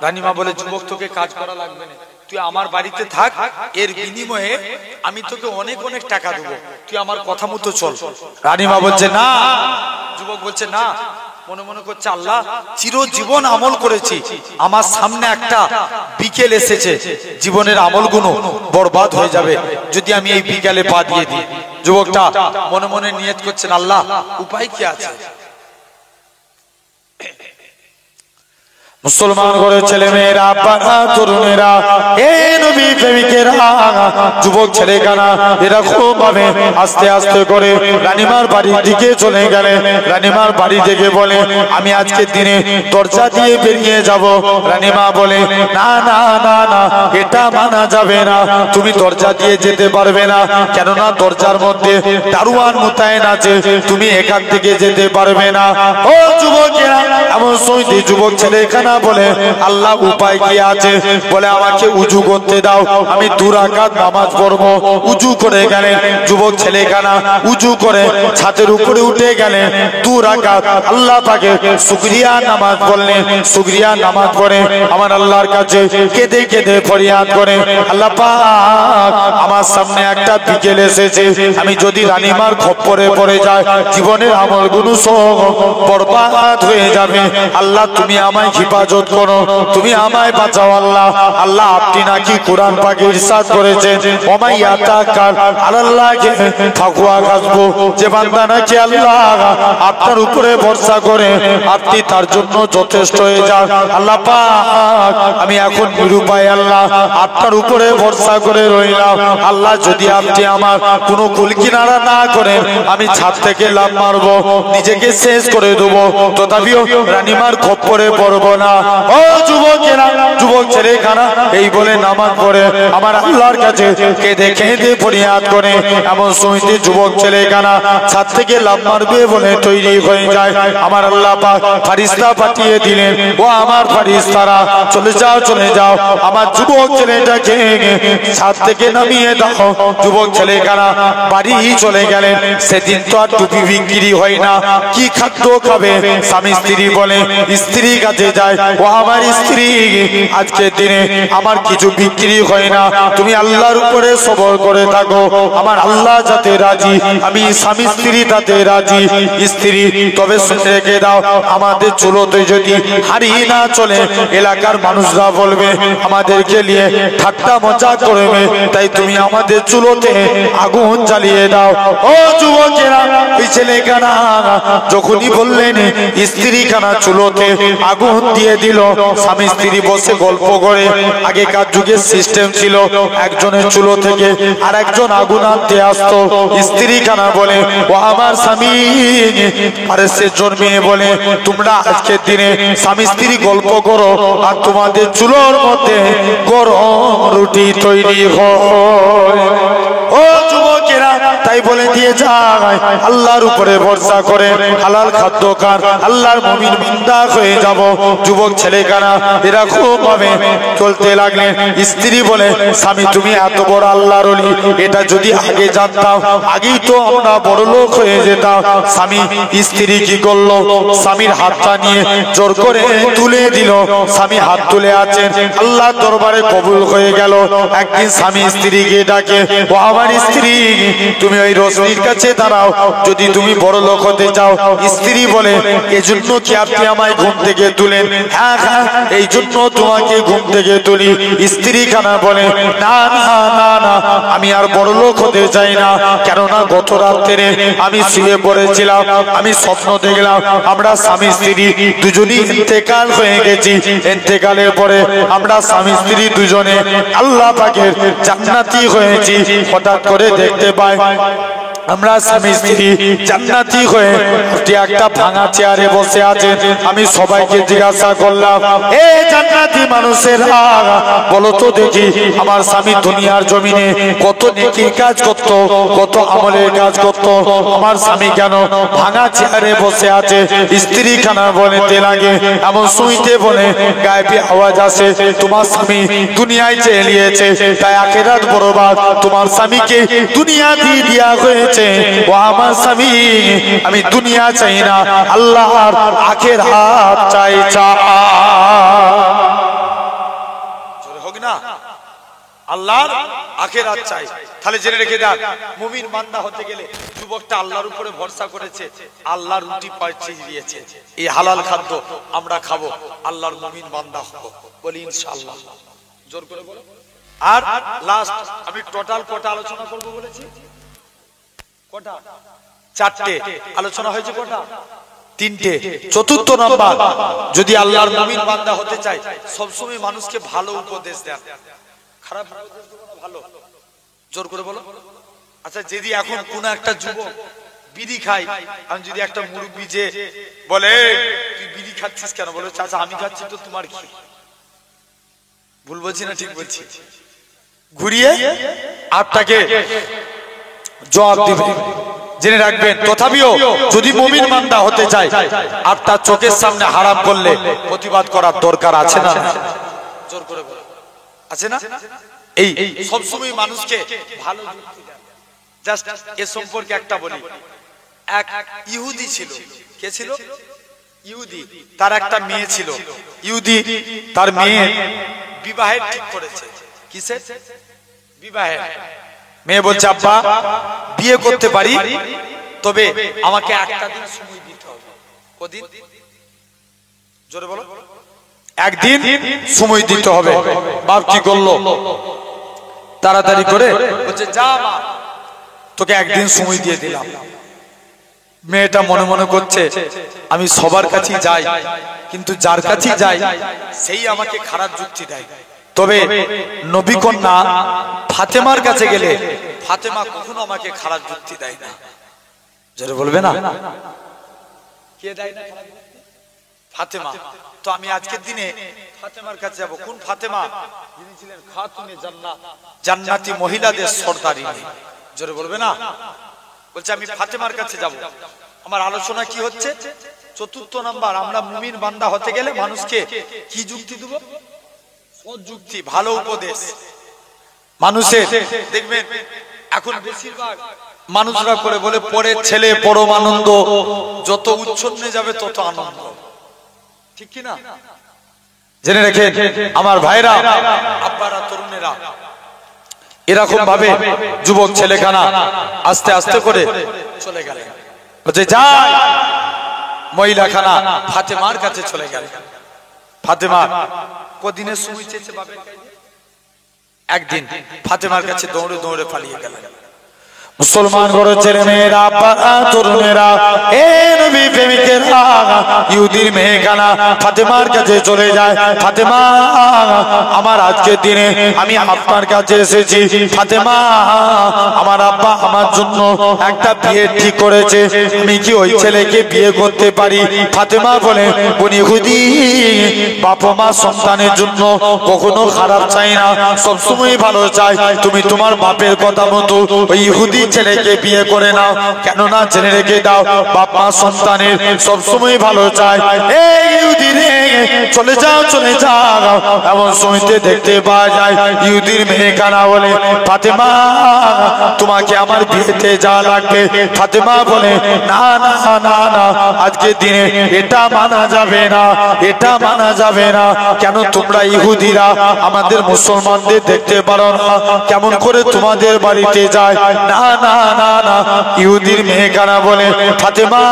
রানীমা বলে, যুবক তোকে কাজ করা লাগবে না, তুই আমার বাড়িতে থাক, এর বিনিময়ে আমি তোকে অনেক অনেক টাকা দেবো, তুই আমার কথা মতো চল। রানীমা বলছে না। যুবক বলছে না, মনে মনে করছে, আল্লাহ চিরজীবন আমল করেছি, আমার সামনে একটা বিকেল এসেছে, জীবনের আমলগুলো বরবাদ হয়ে যাবে যদি আমি এই বিকেলে পা দিয়ে দিই। যুবকটা মনে মনে নিয়ত করছেন, আল্লাহ উপায় কি আছে। মুসলমান করে ছেলে মেয়েরা, বাচ্চা তরুণেরা, এ নবী প্রেমিকেরা, যুবক ছেলে কানা, এরকম ভাবে আস্তে আস্তে করে রানীমার বাড়ির দিকে চলে গেলে। রানীমার বাড়ি থেকে বলে, আমি আজকে দিনে দরজা দিয়ে বেরিয়ে যাব। রানীমা বলে, না না না না, এটা মানা যাবে না, তুমি দরজা দিয়ে যেতে পারবে না, কেননা দরজার মধ্যে দারোয়ান মোতায়েন আছে, তুমি এখান থেকে যেতে পারবে না। ও যুবকেরা, এমন সময় যুবক ছেলে কানা বলে, আল্লাহ উপায় কি আছে। বলে, আমাকে উজু করতে দাও, আমি 2 রাকাত নামাজ পড়বো। উজু করে গেলেন যুবক ছেলে কানা, উজু করে ছাদের উপরে উঠে গেলেন। 2 রাকাত আল্লাহ পাকে শুকরিয়া নামাজ পড়লেন। শুকরিয়া নামাজ পড়ে আমার আল্লাহর কাছে কেঁদে কেঁদে ফরিয়াদ করে, আল্লাহ পাক আমার সামনে একটা বিকেল এসেছে, আমি যদি রানীমার খপ্পরে পড়ে যায় জীবনের আমলগুলো সব বরবাদ হয়ে যাবে। আল্লাহ তুমি আমায় হিফাজত করো, তুমি আমায় বাঁচাও। আল্লাহ আল্লাহ আপনি নাকি কোরআন পাকে ইরশাদ করেছেন, ওমাই ইয়াতাকাল আলাল্লাহি ফাহুয়া হাসবু, যে বান্দা নাকি আল্লাহ আপনার উপরে ভরসা করে আপনি তার জন্য যথেষ্ট হয়ে যান। আল্লাহ পাক আমি এখন নিরুপায়, আল্লাহ আপনার উপরে ভরসা করে রইলাম। আল্লাহ যদি আপনি আমার কোনো কুল কিনারা না করেন, আমি ছাদ থেকে লাফ মারবো, নিজেকে শেষ করে দেবো, তথাপিও রানীমার খপ্পরে পড়বো না। ও যুবকেরা, যুবক ছেলে কানা এই বলে নামাজ পড়ে আমার আল্লাহর কাছে কেঁদে কেঁদে ফরিয়াদ করে। এমন সময় যুবক ছেলে কানা ছাদ থেকে লাফ মারবে বলে তৈরি হয়ে যায়। আমার আল্লাহ পাক ফেরেশতা পাঠিয়ে দিলেন, ও আমার ফেরেশতারা চলে যাও চলে যাও, আমার যুবক ছেলেটাকে ছাদ থেকে নামিয়ে দাও। যুবক ছেলে কানা বাড়ি চলে গেলেন। সেদিন তো আর টুপি বিক্রি হয় না, কি খাদ্য খাবে। স্বামী স্ত্রী বলে, স্ত্রী কাছে যায়, ও আমার স্ত্রী আজকে দিনে আমার কিছু বিক্রি হয় হয় না, তুমি আল্লাহর উপরে সবর করে থাকো। আমার আল্লাহ যাতে রাজি, আমি স্বামী স্ত্রী তাতে রাজি। স্ত্রী তবে শুনে রেখে দাও, আমাদের চুলোতে যদি হাড়ি না চলে এলাকার মানুষরা বলবে, আমাদেরকে নিয়ে ঠাট্টা মজা করবে, তাই তুমি আমাদের চুলোতে আগুন জ্বালিয়ে দাও। ও যুবকেরা, ওই ছেলেখানা যখনই বললেন স্ত্রী খানা চুলোতে আগুন দিয়ে দিল, স্বামী স্ত্রী বসে গল্প করে। আগেকার যুগের সিস্টেম ছিল, একজনের চুলো থেকে আর একজন আগুন আনতে আসতো। স্ত্রী খানা বলে, ও আমার স্বামী, আরে সে জন্মিয়ে বলে, তোমরা আজকের দিনে স্বামী স্ত্রী গল্প করো আর তোমাদের চুলোর মধ্যে গরম রুটি তৈরি হয়। ও যুবকেরা, তাই বলে দিয়ে যায়, আল্লাহর উপরে ভরসা করে হালাল খাদ্য খান, আল্লাহর মুমিন বান্দা হয়ে যাব। যুবক ছেলেখানা এরকম ভাবে চলতে লাগলেন। স্ত্রী বলে, স্বামী তুমি এত বড় আল্লাহর ওলি, এটা যদি আগে জানতাম, আগেই তো আমরা বড় লোক হয়ে যেতাম। স্বামী স্ত্রী কি করলো, স্বামীর হাতটা নিয়ে জোর করে তুলে দিল। স্বামী হাত তুলে আছেন, আল্লাহর দরবারে কবুল হয়ে গেল। একদিন স্বামী স্ত্রীকে ডাকে, ও আমার স্ত্রী, তুমি ওই রশনির কাছে দাঁড়াও, যদি তুমি বড় লোক হতে চাও। স্ত্রী বলে, এজন্য কি আপনি আমায় ঘুম থেকে তুলেন? হ্যাঁ হ্যাঁ, এই জন্য তোমাকে ঘুম থেকে তুলি। স্ত্রী খানা বলে, না না না না, আমি আর বড় লোক হতে চাই না, কেননা গত রাত্রে আমি শুয়ে পড়েছিলাম, আমি স্বপ্ন দেখলাম আমরা স্বামী স্ত্রী দুজনই ইন্তেকাল হয়ে গেছি। ইন্তেকালের পরে আমরা স্বামী স্ত্রী দুজনে আল্লাহ পাকের জান্নাতি হয়েছি। হঠাৎ করে দেখতে পাই আমরা স্বামী স্ত্রী জান্নাতি হয়ে একটা ভাঙা চেয়ারে বসে আছে। আমি সবাইকে জিজ্ঞাসা করলাম, এ জান্নাতি মানুষেরা, বলো তো দেখি, আমার স্বামী দুনিয়ার জমিনে কত নেকির কাজ করত, কত আমলের কাজ করত, আমার স্বামী কেন ভাঙা চেয়ারে বসে আছে? স্ত্রী খানা বলতে লাগে, এমন শুইতে বলে গায়েবী আওয়াজ আসে, তোমার স্বামী দুনিয়ায় চেয়ে নিয়েছে, তাই আখিরাত বরবাদ, তোমার স্বামীকে দুনিয়া দিয়ে দেয়া হয়েছে। ও আমার স্বামী, আমি দুনিয়া চাই না, আল্লাহর আখিরাত চাই। হোক না, আল্লাহর আখিরাত চাই। তাহলে জেনে রেখে দেন, মুমিন বান্দা হতে গেলে যুবকটা আল্লাহর উপরে ভরসা করেছে, আল্লাহর রুটি পাঠিয়ে দিয়েছে, এই হালাল খাদ্য আমরা খাবো, আল্লাহর মুমিন বান্দা হবো, বলি ইনশাআল্লাহ। জোর করে বলো। আর লাস্ট আমি টোটাল কটা আলোচনা করব বলেছি? কটা? চারটে আলোচনা হয়েছে। কটা? তিনটে। চতুর্থ নাম্বার, যদি আল্লাহর মুমিন বান্দা হতে চায়, সবসময় মানুষকে ভালো উপদেশ দেন। খারাপ উপদেশ দেব না, ভালো। জোর করে বলো। আচ্ছা, যদি এখন কোন একটা যুবক বিড়ি খায়, আমি যদি একটা মুরব্বি যে বলে, তুই বিড়ি খাচ্ছিস কেন? বলে, চাচা আমি খাচ্ছি তো তোমার কি? ভুল বলছি না ঠিক বলছি? ঘুরিয়ে আপনাকে জবাব দিবে, জেনে রাখবেন। তথাপিও যদি মুমিন বান্দা হতে চায়, আপনার চোখের সামনে হারাম করলে প্রতিবাদ করার দরকার আছে না? জোর করে বলো, আছে না? এই সবসময় মানুষকে ভালো যুক্তি দেন। জাস্ট এ সম্পর্কে একটা বলি। এক ইহুদি ছিল। কে ছিল? ইহুদি। তার একটা মেয়ে ছিল। ইহুদি তার মেয়ে বিবাহের ঠিক করেছে। কিসের বিবাহের? মেয়ে বলছে, আব্বা বিয়ে করতে পারি, তবে আমাকে একটা দিন সময় দিতে হবে। কদিন? জোরে বলো। একদিন সময় দিতে হবে। বাপ কি করলো? তাড়াতাড়ি করে বলছে, যা মা, তোকে একদিন সময় দিয়ে দিলাম। মেয়েটা মনে মনে করছে, আমি সবার কাছেই যাই, কিন্তু যার কাছেই যাই সেই আমাকে খারাপ যুক্তি দেয়। তবে নবী কন্যা ফাতেমার কাছে গেলে ফাতেমা কখনো আমাকে খারাপ যুক্তি দেয় না। যারা বলবে না, কে দেয় না খারাপ যুক্তি? ফাতেমা। তো আমি আজকের দিনে ফাতেমার কাছে যাব। কোন ফাতেমা? যিনি ছিলেন খাতুনে জান্নাত, জান্নাতি মহিলাদের সর্দারিনী। জোরে বলবে না? বলছে আমি ফাতেমার কাছে যাব। আমার আলোচনা কি হচ্ছে? চতুর্থ নাম্বার, আমরা মুমিন বান্দা হতে গেলে মানুষকে কি যুক্তি দেব? সৎ যুক্তি, ভালো উপদেশ। মানুষের দেখবেন এখন বেশিরভাগ মানুষরা করে বলে, পরের ছেলে পরম আনন্দ, যত উচ্ছন্নে যাবে তত আনন্দ। ঠিক কি না? জেনে রেখেন আমার ভাইরা, আব্বারা, তরুণেরা, এরকম ভাবে যুবক ছেলেখানা আস্তে আস্তে করে চলে গেল। বলছে যাই, মহিলাখানা ফাতেমার কাছে চলে গেল। ফাতেমা কদিনের সময় চেয়েছে বাপের কাছে, একদিন ফাতেমার কাছে দৌড়ে দৌড়ে পালিয়ে গেল। মুসলমান ঘরের ছেলে মেয়েরা, তরুণেরা, এ নবী প্রেমিকেরা, ইহুদির মেয়েখানা ফাতেমার কাছে চলে যায়। ফাতেমা, আমার আজকের দিনে আমি আপনার কাছে এসেছি। ফাতেমা, আমার আব্বা আমার জন্য একটা বিয়ে ঠিক করেছে, আমি কি ওই ছেলেকে বিয়ে করতে পারি? ফাতেমা বলে, বোন ইহুদি, বাবা মা সন্তানের জন্য কখনো খারাপ চাই না, সবসময় ভালো চাই। তুমি তোমার বাপের কথা মতো ওই ইহুদি ছেলেকে বিয়ে করে নাও, কেননা জেনে রেখে দাও বাপ মা সন্তানের সবসময় ভালো চায়। এই ইহুদি রে, চলে যাও চলে যাও। এমন সময়তে দেখতে পাওয়া যায় ইহুদির মেয়েখানা বলে, ফাতেমা তোমাকে আমার বিয়েতে যাওয়া লাগবে। ফাতেমা বলে, না না না না, আজকের দিনে এটা মানা যাবে না, এটা মানা যাবে না। কেন তোমরা ইহুদিরা আমাদের মুসলমানদের দেখতে পারো না, কেমন করে তোমাদের বাড়িতে যায়? না না না না। ইহুদির মেয়েখানা বলে, ফাতেমা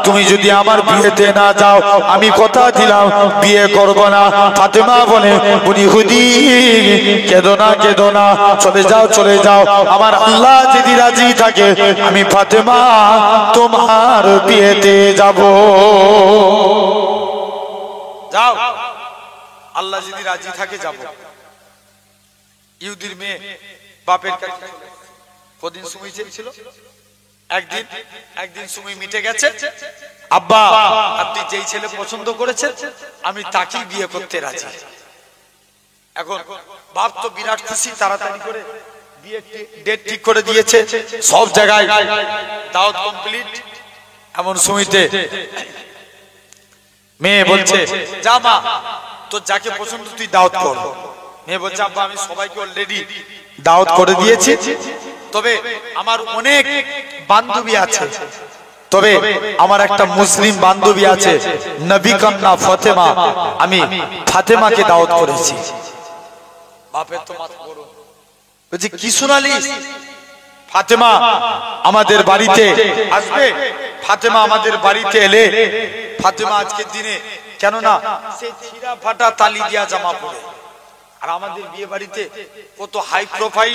তুমি যদি আমার বিয়েতে না যাও, আমি কথা দিলাম বিয়ে করব না। ফাতেমা বলে, উনি ইহুদি কেঁদো না কেঁদো না, চলে যাও চলে যাও। আমার আল্লাহ যদি রাজি থাকে আমি ফাতেমা তোমার বিয়েতে যাব। যাও, আল্লাহ যদি রাজি থাকে যাব। ইহুদির মেয়ে বাপের কাছে কদিন সময় চেয়েছিল, একদিন সময় মিটে গেছে। আব্বা, আপনি যেই ছেলে পছন্দ করেছেন আমি তাকেই বিয়ে করতে রাজি। এখন বাপ তো বিরাট খুশি, তাড়াতাড়ি করে বিয়ে ডেট ঠিক করে দিয়েছে, সব জায়গায় দাওয়াত কমপ্লিট। এমন সময়তে মেয়ে বলছে, যা মা, তোর যাকে পছন্দ তুই দাওয়াত কর। মেয়ে বলছে, আব্বা আমি সবাইকে অলরেডি দাওয়াত করে দিয়েছি, তবে আমার অনেক বান্ধবী আছে, তবে আমার একটা মুসলিম বান্ধবী আছে নবী কন্যা ফাতেমা, আমি ফাতেমাকে দাওয়াত করেছি। বাপের তো মাথা গরম, বলছে কি শোনালিস? ফাতেমা আমাদের বাড়িতে আসবে। ফাতেমা আমাদের বাড়িতে এলে, ফাতেমা আজকের দিনে, কেননা সে ছিঁড়া ফাটা তালি দিয়া জামা পরে, আর আমাদের বিয়ে বাড়িতে কত হাই প্রোফাইল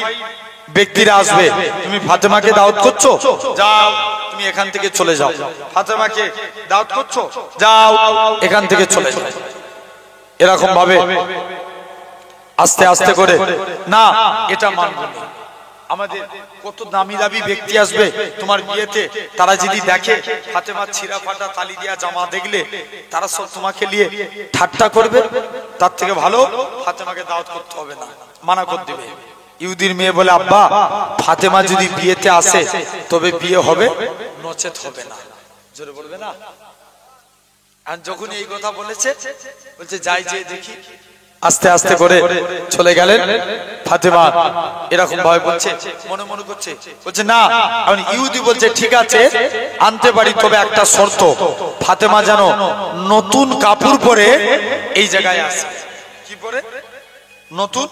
ব্যক্তিরা আসবে, তুমি ফাতেমাকে দাওয়াত করছো, যাও তুমি এখান থেকে চলে যাও। ফাতেমাকে দাওয়াত করছো, যাও এখান থেকে চলে যাও। এরকম ভাবে আস্তে আস্তে করে, না এটা মানব না। আমাদের কত দামি দামি ব্যক্তি আসবে তোমার বিয়েতে, তারা যদি দেখে ফাতেমার ছিঁড়া ফাটা তালি দিয়া জামা দেখলে তারা সব তোমাকে নিয়ে ঠাট্টা করবে, তার থেকে ভালো ফাতেমাকে দাওয়াত করতে হবে না, মানা করে দেবে। ইহুদির মেয়ে বলে, আব্বা ফাতেমা যদি বিয়েতে আসে তবে বিয়ে হবে, নচেত হবে না। জোরে বলবে না? আর যখন এই কথা বলেছে, বলছে যাই যে দেখি। আস্তে আস্তে করে চলে গেলেন। ফাতেমা এরকম ভাবে বলছে, মনে মনে করছে, বলছে না। এখন ইহুদি বলছে, ঠিক আছে আনতে পারি, তবে একটা শর্ত, ফাতেমা যেন নতুন কাপড় পরে এই জায়গায় আসে। কি পরে? নতুন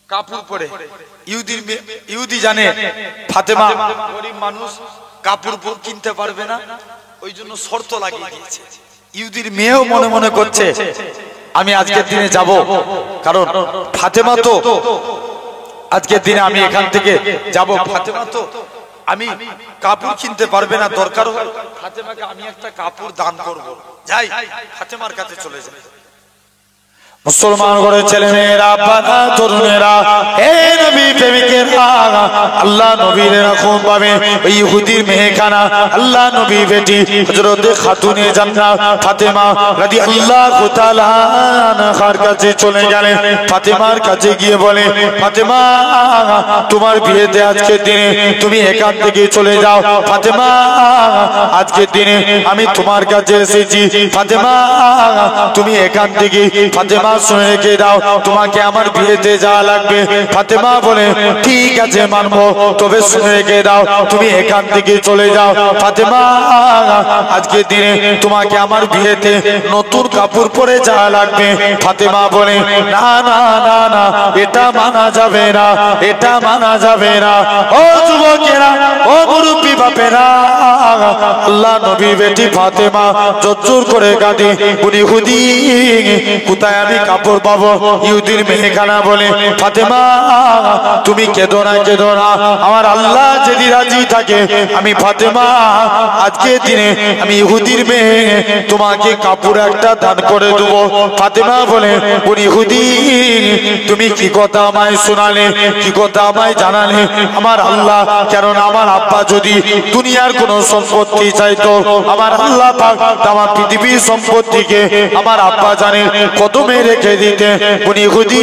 কাপড় পরে। ইহুদি জানে ফাতেমা গরিব মানুষ, কাপড় কিনতে পারবে না, ওই জন্য শর্ত লাগিয়ে দিয়েছে। ইহুদির মেয়েও মনে মনে করছে, আমি আজকের দিনে যাব, কারণ ফাতেমা তো আজকের দিনে আমি এখান থেকে যাব, ফাতেমা তো আমি কাপড় কিনতে পারবে না, দরকার হয় ফাতেমাকে আমি একটা কাপড় দান করব। যাই ফাতেমার কাছে চলে যাই। মুসলমান ঘরের ছেলে মেয়েরা, তরুণেরা, হে নবী প্রেমিকেরা, আল্লাহ নবীর এরকম ভাবে ওই ইহুদির মেয়েখানা আল্লাহ নবী বেটি হযরত খাতুনে জান্নাত ফাতেমা রাদিয়াল্লাহু তাআলা আনহার কাছে চলে গেলেন। ফাতেমার কাছে গিয়ে বলে, ফাতেমা তোমার বিয়েতে আজকের দিনে তুমি এখান থেকে চলে যাও। ফাতেমা আজকের দিনে আমি তোমার কাছে এসেছি, ফাতেমা তুমি এখান থেকে, ফাতেমা শুনে রেখে দাও, তোমাকে আমার বিয়েতে যাওয়া লাগবে। ফাতেমা বলে, ঠিক আছে মানবো, তবে শুনে রেখে দাও, তুমি এখান থেকে চলে যাও। ফাতেমা, আজকে দিনে তোমাকে আমার বিয়েতে নতুন কাপড় পরে যাওয়া লাগবে। ফাতেমা বলে, না না না না, এটা মানা যাবে না, এটা মানা যাবে না। ও যুবকেরা, ও মুরব্বী বাপেরা, আল্লাহ নবী বেটি ফাতেমা জোর করে কাঁদে, উনি হুদি কোথায় আমি কাপড় পাবো? ইহুদির মেয়েখানা বলে, ফাতেমা তুমি কেঁদো না, কেঁদো না, আমার আল্লাহ যদি রাজি থাকে আমি ফাতেমা আজকে দিনে আমি ইহুদির মেয়ে তোমাকে কাপড় একটা দান করে দেবো। ফাতেমা বলে, উনি ইহুদি তুমি কি কথা আমায় শোনালে, কি কথা আমায় জানালে? আমার আল্লাহ, কেননা আমার আব্বা যদি দুনিয়ার কোন সম্পত্তি চাইতো, আমার আল্লাহ পাক আমার পৃথিবীর সম্পত্তিকে আমার আব্বা জানে কদমে রেখে দিতে। উনি ইহুদি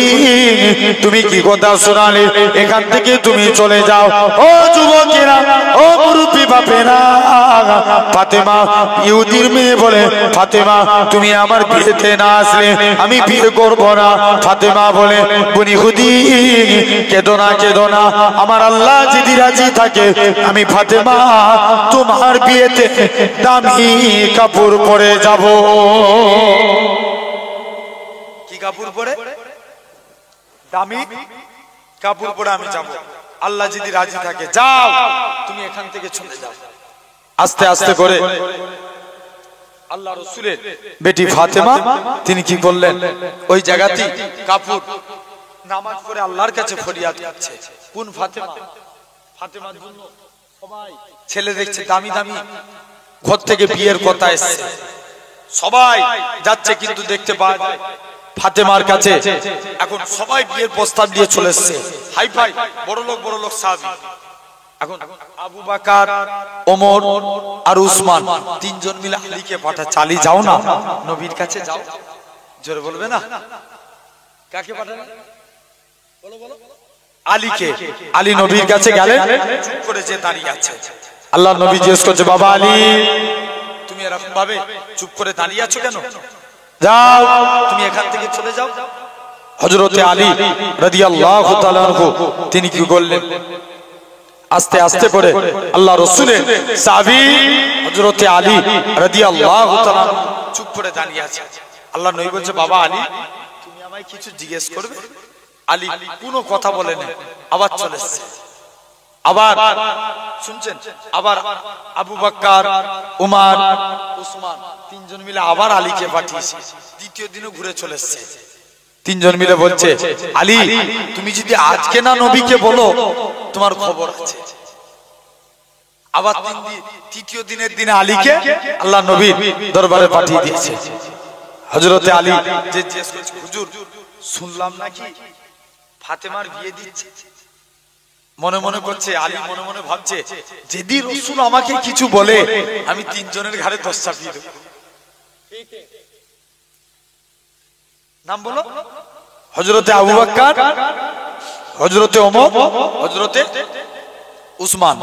তুমি কি কথা শোনালে? এখান থেকে তুমি চলে যাও। ও যুবকেরা, ও মুরব্বী বাপেরা, ফাতেমা ইহুদির মেয়ে বলে, ফাতেমা তুমি আমার বিয়েতে না আসলে আমি বিয়ে করব না। ফাতেমা বলে, উনি ইহুদি কেঁদো না, কেঁদো না, আমার আল্লাহ যদি রাজি থাকে আমি ফাতেমা তোমার বিয়েতে দামি কাপড় পরে যাব। কি কাপড় পরে? দামি কাপড় পরে আমি যাব, আল্লাহ যদি রাজি থাকে। যাও, তুমি এখান থেকে চলে যাও। আস্তে আস্তে করে আল্লাহ রাসূলের বেটি ফাতেমা তিনি কি করলেন? ওই জায়গাতে কাপড় নামাজ পড়ে আল্লাহর কাছে ফরিয়াদ করছে। কোন ফাতেমা? ফাতেমার জন্য সবাই ছেলে দেখছে দামি দামি, ঘর থেকে বিয়ের কথা এসেছে, সবাই যাচ্ছে, কিন্তু দেখতে পাওয়া যায় ফাতেমার কাছে এখন সবাই বিয়ের প্রস্তাব দিয়ে চলে এসেছে। হাই ফাই বড় লোক সাহাবী। এখন আবু বকর, ওমর আর উসমান তিনজন মিলে আলীকে পাঠাচ্ছে, আলী যাও না নবীর কাছে যাও। জোরে বলবে না? কাকে পাঠালেন? বলো বলো। আলীকে। আলী নবীর কাছে গেলেন, চুপ করে যে দাঁড়িয়ে আছে। আল্লাহ নবী জিজ্ঞেস করছে, বাবা আলী তুমি এরকম ভাবে চুপ করে দাঁড়িয়ে আছো কেন? যাও, তুমি এখান থেকে চলে যাও। হযরতে আলী রাদিয়াল্লাহু তাআলা আনহু তিনি কি করলেন? আস্তে আস্তে করে আল্লাহ রাসূলের সাহাবী হযরতে আলী রাদিয়াল্লাহু তাআলা চুপ করে দাঁড়িয়ে আছে। আল্লাহ নবী বলছে, বাবা আলী তুমি আমায় কিছু জিজ্ঞেস করবে? আলী কোনো কথা বলে না, আবার চলে এসেছে। আবার শুনছেন, আবার আবু বকর, উমর, উসমান তিনজন মিলে আবার আলীকে পাঠিয়েছে। দ্বিতীয় দিনও ঘুরে চলে এসেছে। তিনজন মিলে বলছে, আলী তুমি যদি আজকে না নবীকে বলো তোমার খবর আছে। আবার তৃতীয় দিনের দিনে আলীকে আল্লাহ নবীর দরবারে পাঠিয়ে দিয়েছে। হযরতে আলী যে জিজ্ঞেস করছে, হুজুর শুনলাম নাকি ফাতেমার বিয়ে দিচ্ছে। মনে মনে করছে, আলী মনে মনে ভাবছে, যদি রাসূল আমাকে কিছু বলে আমি তিনজনের ঘাড়ে দোষ চাপিয়ে দেব। নাম বলো। হযরতে আবু বকর, হযরতে ওমর, হযরতে উসমান।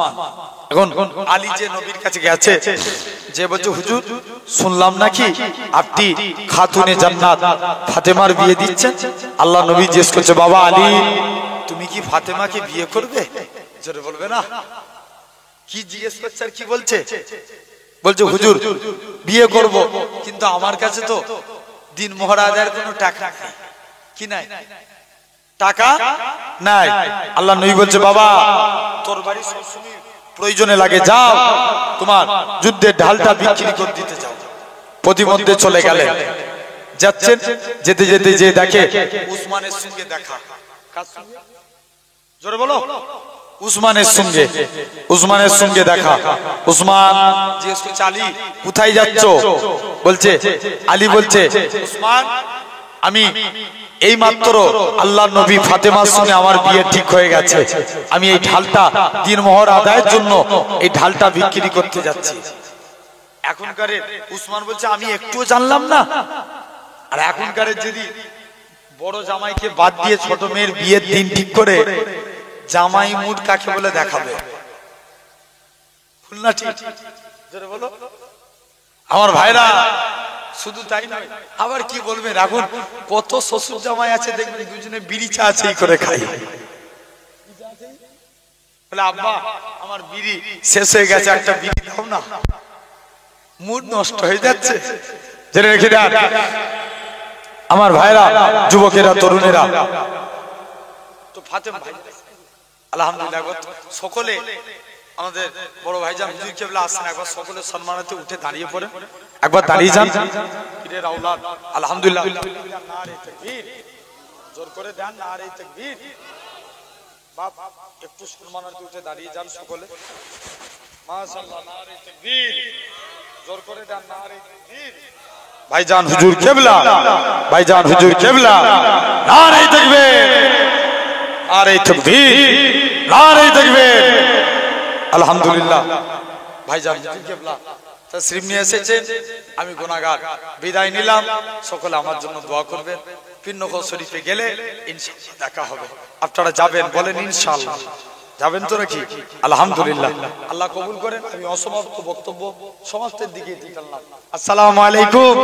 এখন আলী যে নবীর কাছে গেছে, যে বলছে, হুজুর শুনলাম নাকি আপনি খাতুনে জান্নাত ফাতেমার বিয়ে দিচ্ছেন। আল্লাহ নবী জিজ্ঞেস করছে, বাবা আলী তুমি কি ফাতেমাকে বিয়ে করবে? জোরে বলবে না? কি জিজ্ঞেস করছে আর কি বলছে? বলছে, হুজুর বিয়ে করব, কিন্তু আমার কাছে তো দিন মোহর আদায়ের কোনো টাকা নেই। কি নাই? টাকা নাই। আল্লাহ নবী বলছে, বাবা তোর বাড়ি সবসময় প্রয়োজনে লাগে, যাও তোমার যুদ্ধের ঢালটা বিক্রি করে দিতে যাও। প্রতিমধ্যে চলে গেলেন, যাচ্ছেন, যেতে যেতে যে দেখে উসমানের সঙ্গে দেখা। কার সঙ্গে? জোরে বলো। উসমানের সঙ্গে দেখা। উসমান জিজ্ঞেস করছে, আলী কোথায় যাচ্ছ? বলছে, আলী বলছে, উসমান আমি এই মাত্র আল্লাহ নবী ফাতেমার সঙ্গে আমার বিয়ে ঠিক হয়ে গেছে, আমি এই ঢালটা দিন মোহর আদায়ের জন্য এই ঢালটা বিক্রি করতে যাচ্ছি। এখনকার উসমান বলছে, আমি একটুও জানলাম না। আর এখনকার যদি বড় জামাইকে বাদ দিয়ে ছোট মেয়ের বিয়ের দিন ঠিক করে জামাই মুড কাকে বলে দেখাবে। ভুল না ঠিক? জোরে বলো। আমার ভাইরা শুধু তাই নয়, আবার কি বলবেন, এখন কত শ্বশুর জামাই আছে দেখবেন দুজনে বিড়ি চা আছে করে খাই। বলে আব্বা আমার বিড়ি শেষ হয়ে গেছে, একটা বিড়ি দাও না, মুড নষ্ট হয়ে যাচ্ছে। জেনে রেখে দেন আমার ভাইরা, যুবকেরা, তরুণেরা, তো ফাতেমা ভাই আলহামদুলিল্লাহ সকলে আমাদের বড় ভাইজান হুজুর কেবলা আসেন, একবার সকলে সম্মানার্থে উঠে দাঁড়িয়ে পড়ে, একবার দাঁড়িয়ে যান। পীরের আওলাদ আলহামদুলিল্লাহ নারে তাকবীর, জোর করে দেন নারে তাকবীর। বাপ একটু সম্মানার্থে উঠে দাঁড়িয়ে যান সকলে, মাশাআল্লাহ নারে তাকবীর, জোর করে দেন নারে তাকবীর। ভাইজান হুজুর কেবলা, ভাইজান হুজুর কেবলা, নারে তাকবীর, নারে তাকবীর, নারে তাকবীর। আলহামদুলিল্লাহ ভাইজান হুজুর কেবলা তাশরীফ নিয়ে এসেছেন, আমি গুনাহগার বিদায় নিলাম, সকলে আমার জন্য দোয়া করবেন। পীরনগর শরীফে গেলে ইনশাআল্লাহ দেখা হবে, আপনারা যাবেন বলেন ইনশাআল্লাহ, যাবেন তো নাকি? আলহামদুলিল্লাহ, আল্লাহ কবুল করেন। আমি অসমাপ্ত বক্তব্য সমাপ্তের দিকে দিলাম। আসসালামু আলাইকুম।